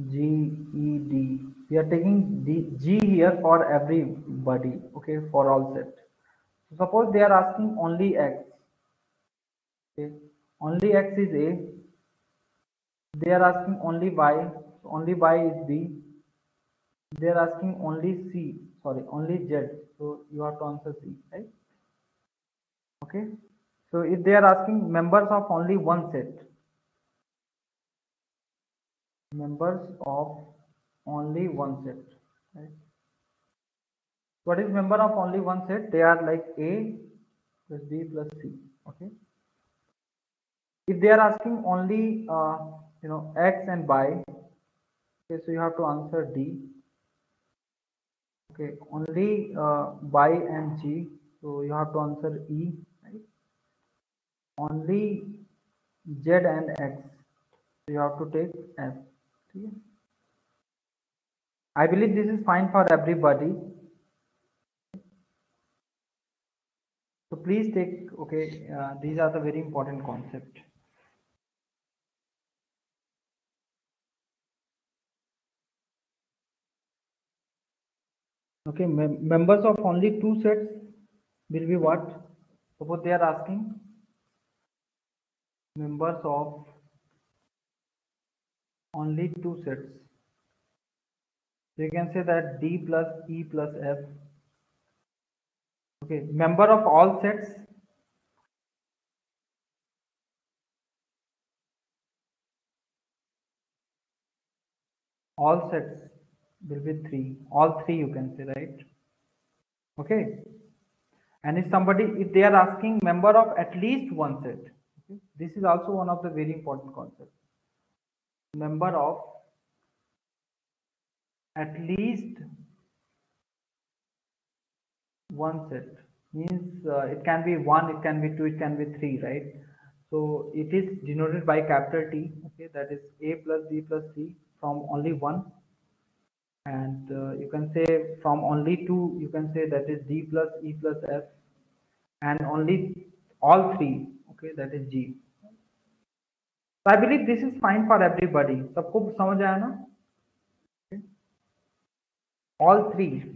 G, E, D. We are taking G here for everybody, okay, for all set. So suppose they are asking only X. Okay, only X is A. They are asking only Y, so only Y is B. They are asking only C, sorry, only Z, so you have to answer C, right? Okay, so if they are asking members of only one set, members of only one set, right? What is member of only one set? They are like A plus B plus C. Okay, if they are asking only X and Y, okay, so you have to answer D. Okay, only Y and G, so you have to answer E, right? Only Z and X, so you have to take F. Okay? I believe this is fine for everybody. So please take, okay, these are the very important concept. Okay, members of only two sets will be what? Suppose they are asking members of only two sets. So you can say that D plus E plus F. Okay, member of all sets, all sets will be three. All three you can say, right? Okay. And if they are asking member of at least one set, okay, this is also one of the very important concepts. Member of at least one set means it can be one, it can be two, it can be three, right? So it is denoted by capital T, okay, that is A plus B plus C from only one, and you can say from only two, you can say that is D plus E plus F, and only all three, okay, that is G. So I believe this is fine for everybody. सबको समझ आया ना? Okay. All three.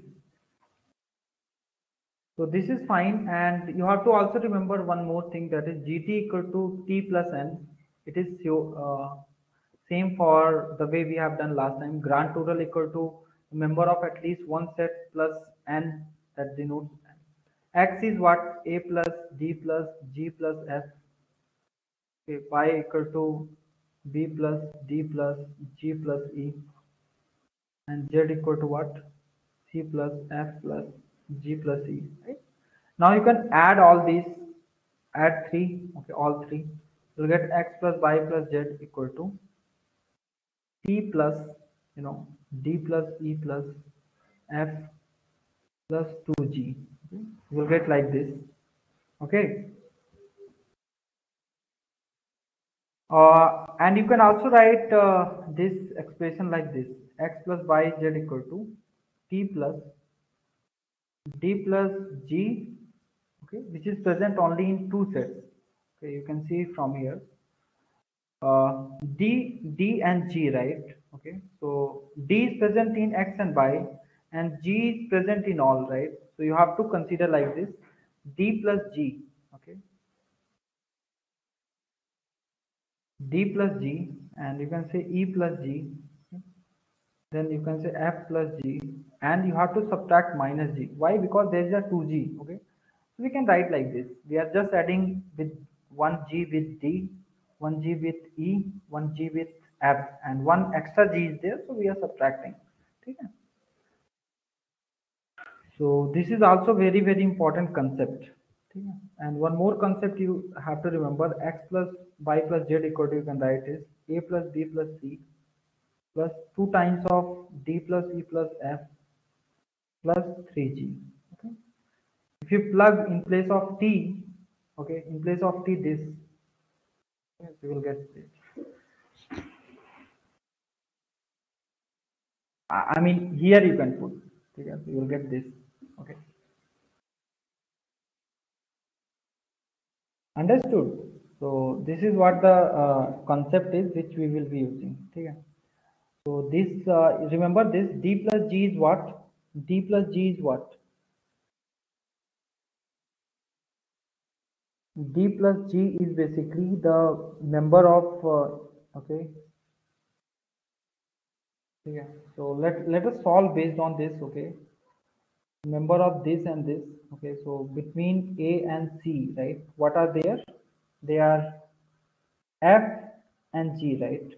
So this is fine, and you have to also remember one more thing, that is gt equal to t plus n. It is same for the way we have done last time. Grand total equal to member of at least one set plus n, that denotes n. X is what? A plus D plus G plus F. Okay, y equal to B plus D plus G plus E, and Z equal to what? C plus F plus G plus E, right? Now you can add all these, add 3, okay, all 3. You'll get X plus Y plus Z equal to C plus, D plus E plus F plus 2G. Okay? You'll get like this, okay? And you can also write this expression like this: X plus Y Z equal to T plus D plus G, okay, which is present only in two sets. Okay, you can see from here. D and G, right? Okay, so D is present in X and Y, and G is present in all, right? So you have to consider like this: D plus G, okay, D plus G, and you can say E plus G. Okay? Then you can say F plus G, and you have to subtract minus G. Why? Because there is a 2G. Okay, so we can write like this: we are just adding with 1G with D, 1G with E, 1G with F, and one extra G is there, so we are subtracting. Okay? So this is also very important concept. Okay? And one more concept you have to remember: X plus Y plus Z equal to, you can write is A plus B plus C plus 2 times of D plus E plus F plus 3G. Okay, if you plug in place of T, okay, in place of T this, okay, you will get this. I mean here you can put, okay, you will get this. Okay, understood? So this is what the concept is which we will be using. Okay, so this remember this D plus G is what? D plus G is what? D plus G is basically the number of, okay, yeah. So let us solve based on this, okay. Member of this and this, okay. So between A and C, right? What are there? They are F and G, right?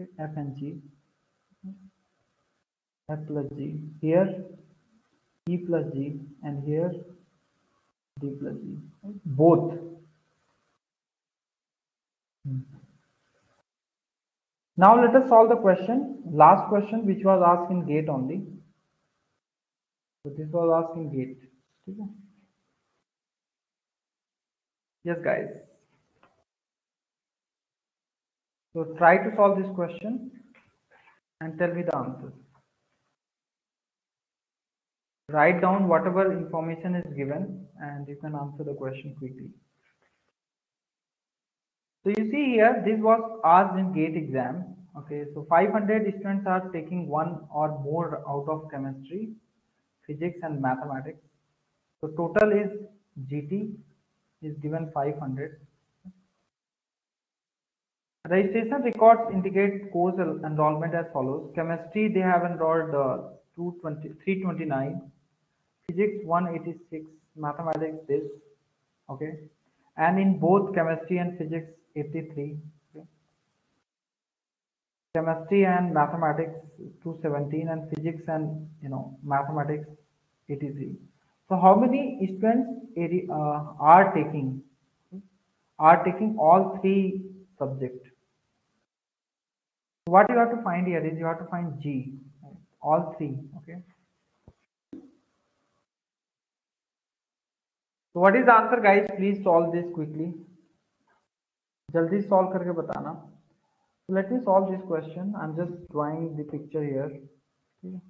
Okay, F and G, F plus G. Here E plus G, and here D plus G. Right? Both. Now let us solve the question. Last question, which was asked in gate only. So this was asked in gate. Okay. Yes, guys. So try to solve this question and tell me the answer. Write down whatever information is given and you can answer the question quickly. So you see here, this was asked in GATE exam. Okay, so 500 students are taking one or more out of chemistry, physics and mathematics. So total is GT is given 500. Registration records indicate course enrollment as follows. Chemistry, they have enrolled 329. Physics 186, mathematics this, okay, and in both chemistry and physics 83, okay? Chemistry and mathematics 217, and physics and mathematics 83. So how many students are taking all three subjects? So what you have to find here is you have to find G, right? All three, okay. So what is the answer, guys? Please solve this quickly. जल्दी solve करके बताना. So let me solve this question. I'm just drawing the picture here. Okay.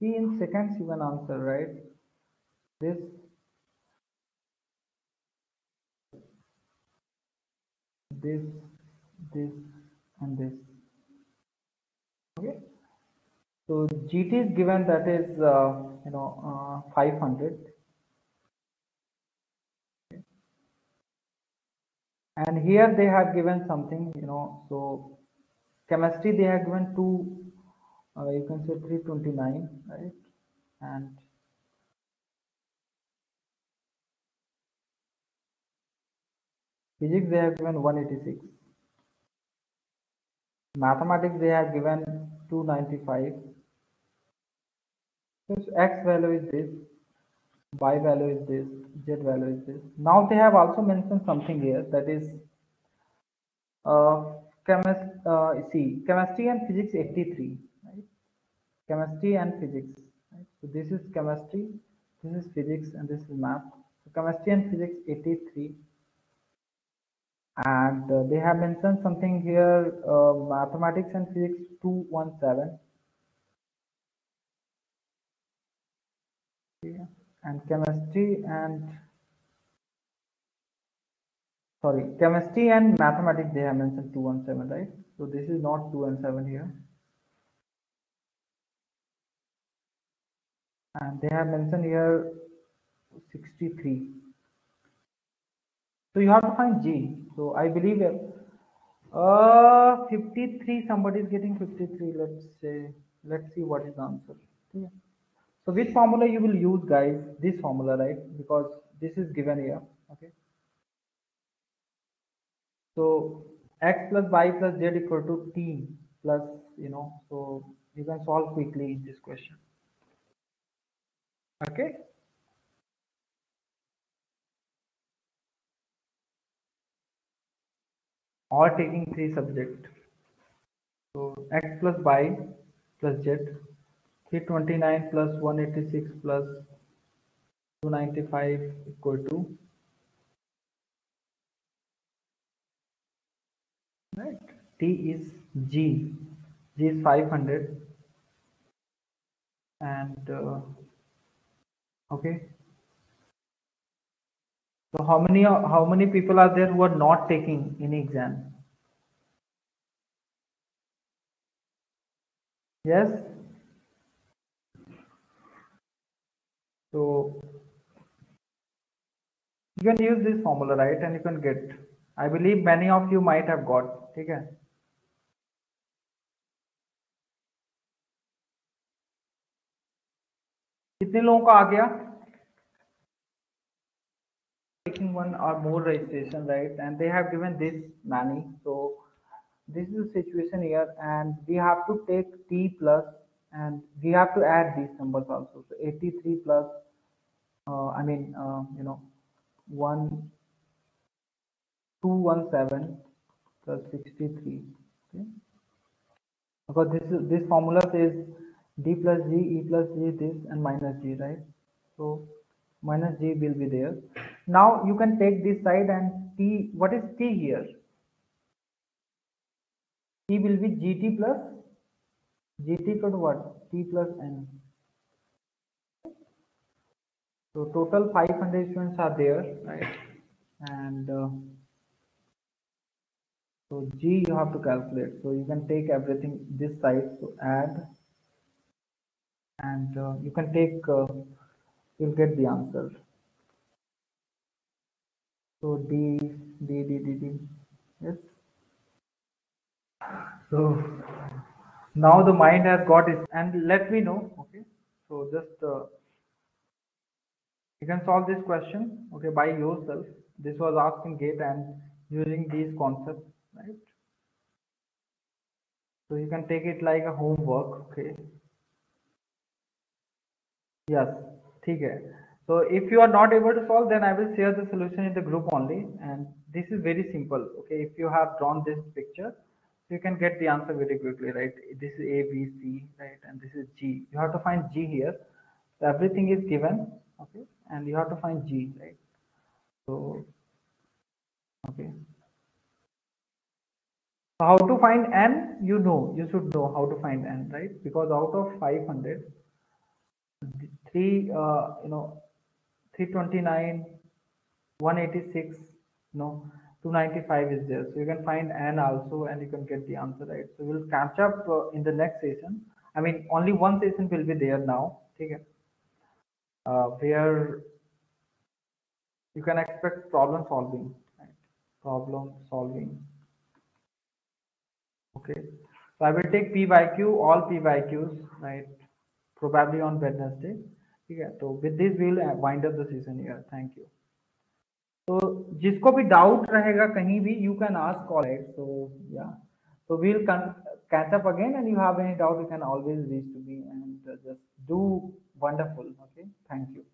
See, in seconds you can answer, right? This, this, this, and this. Okay. So GT is given, that is 500, and here they have given something, so chemistry they have given two, you can say 329, right? And physics they have given 186. Mathematics they have given 295. So x value is this, y value is this, z value is this. Now they have also mentioned something here, that is chemistry and physics 83, right? Chemistry and physics, right? So this is chemistry, this is physics, and this is math. So chemistry and physics 83, and they have mentioned something here, mathematics and physics 217. Okay. And chemistry and mathematics they have mentioned 217, right? So this is not 217 here, and they have mentioned here 63. So you have to find G. So I believe 53, somebody is getting 53. Let's see what is the answer. Okay. So which formula you will use, guys? This formula, right? Because this is given here. Okay. So x plus y plus z equal to t plus, so you can solve quickly this question. Okay. Or taking three subject. So x plus y plus z, 329 plus 186 plus 295 equal to, right? T is G. G is 500, and okay. So how many people are there who are not taking any exam? Yes. So You can use this formula, right, and you can get. I believe many of you might have got. ठीक है? कितने लोगों का आ गया? Taking one or more registration, right, and they have given this many. So this is the situation here, and we have to take t plus, and we have to add these numbers also. So 83 plus, I mean, 1217 plus 63. Okay, because this formula says d plus g, e plus g, this, and minus g, right? So minus g will be there. Now you can take this side, and t. What is t here? T will be gt plus gt equal to what? T plus n. So total 500 students are there, right? And so G you have to calculate. So you can take everything this side, so add, and you can take, you'll get the answer. So D, yes. So now the mind has got it, and let me know, okay? So just you can solve this question, okay, by yourself. This was asked in GATE and using these concepts, right? So you can take it like a homework, okay? Yes, ठीक है. So if you are not able to solve, then I will share the solution in the group only. And this is very simple, okay? If you have drawn this picture, you can get the answer very quickly, right? This is A, B, C, right? And this is G. You have to find G here. So everything is given, okay? And you have to find G, right? So, okay. So how to find N? You know, you should know how to find N, right? Because out of 500, three, 329, 186, no, 295 is there. So you can find N also, and you can get the answer, right? So we'll catch up in the next session. I mean, only one session will be there now, okay? Where you can expect problem solving, right? Problem solving. Okay, so I will take PYQ, all PYQs, right? Probably on Wednesday. Okay, so with this we'll wind up the session here. Thank you. So जिसको भी doubt रहेगा कहीं भी, you can ask all, right? So yeah, so we'll catch up again, and you have any doubt, you can always reach to me, and just do wonderful. Okay, thank you.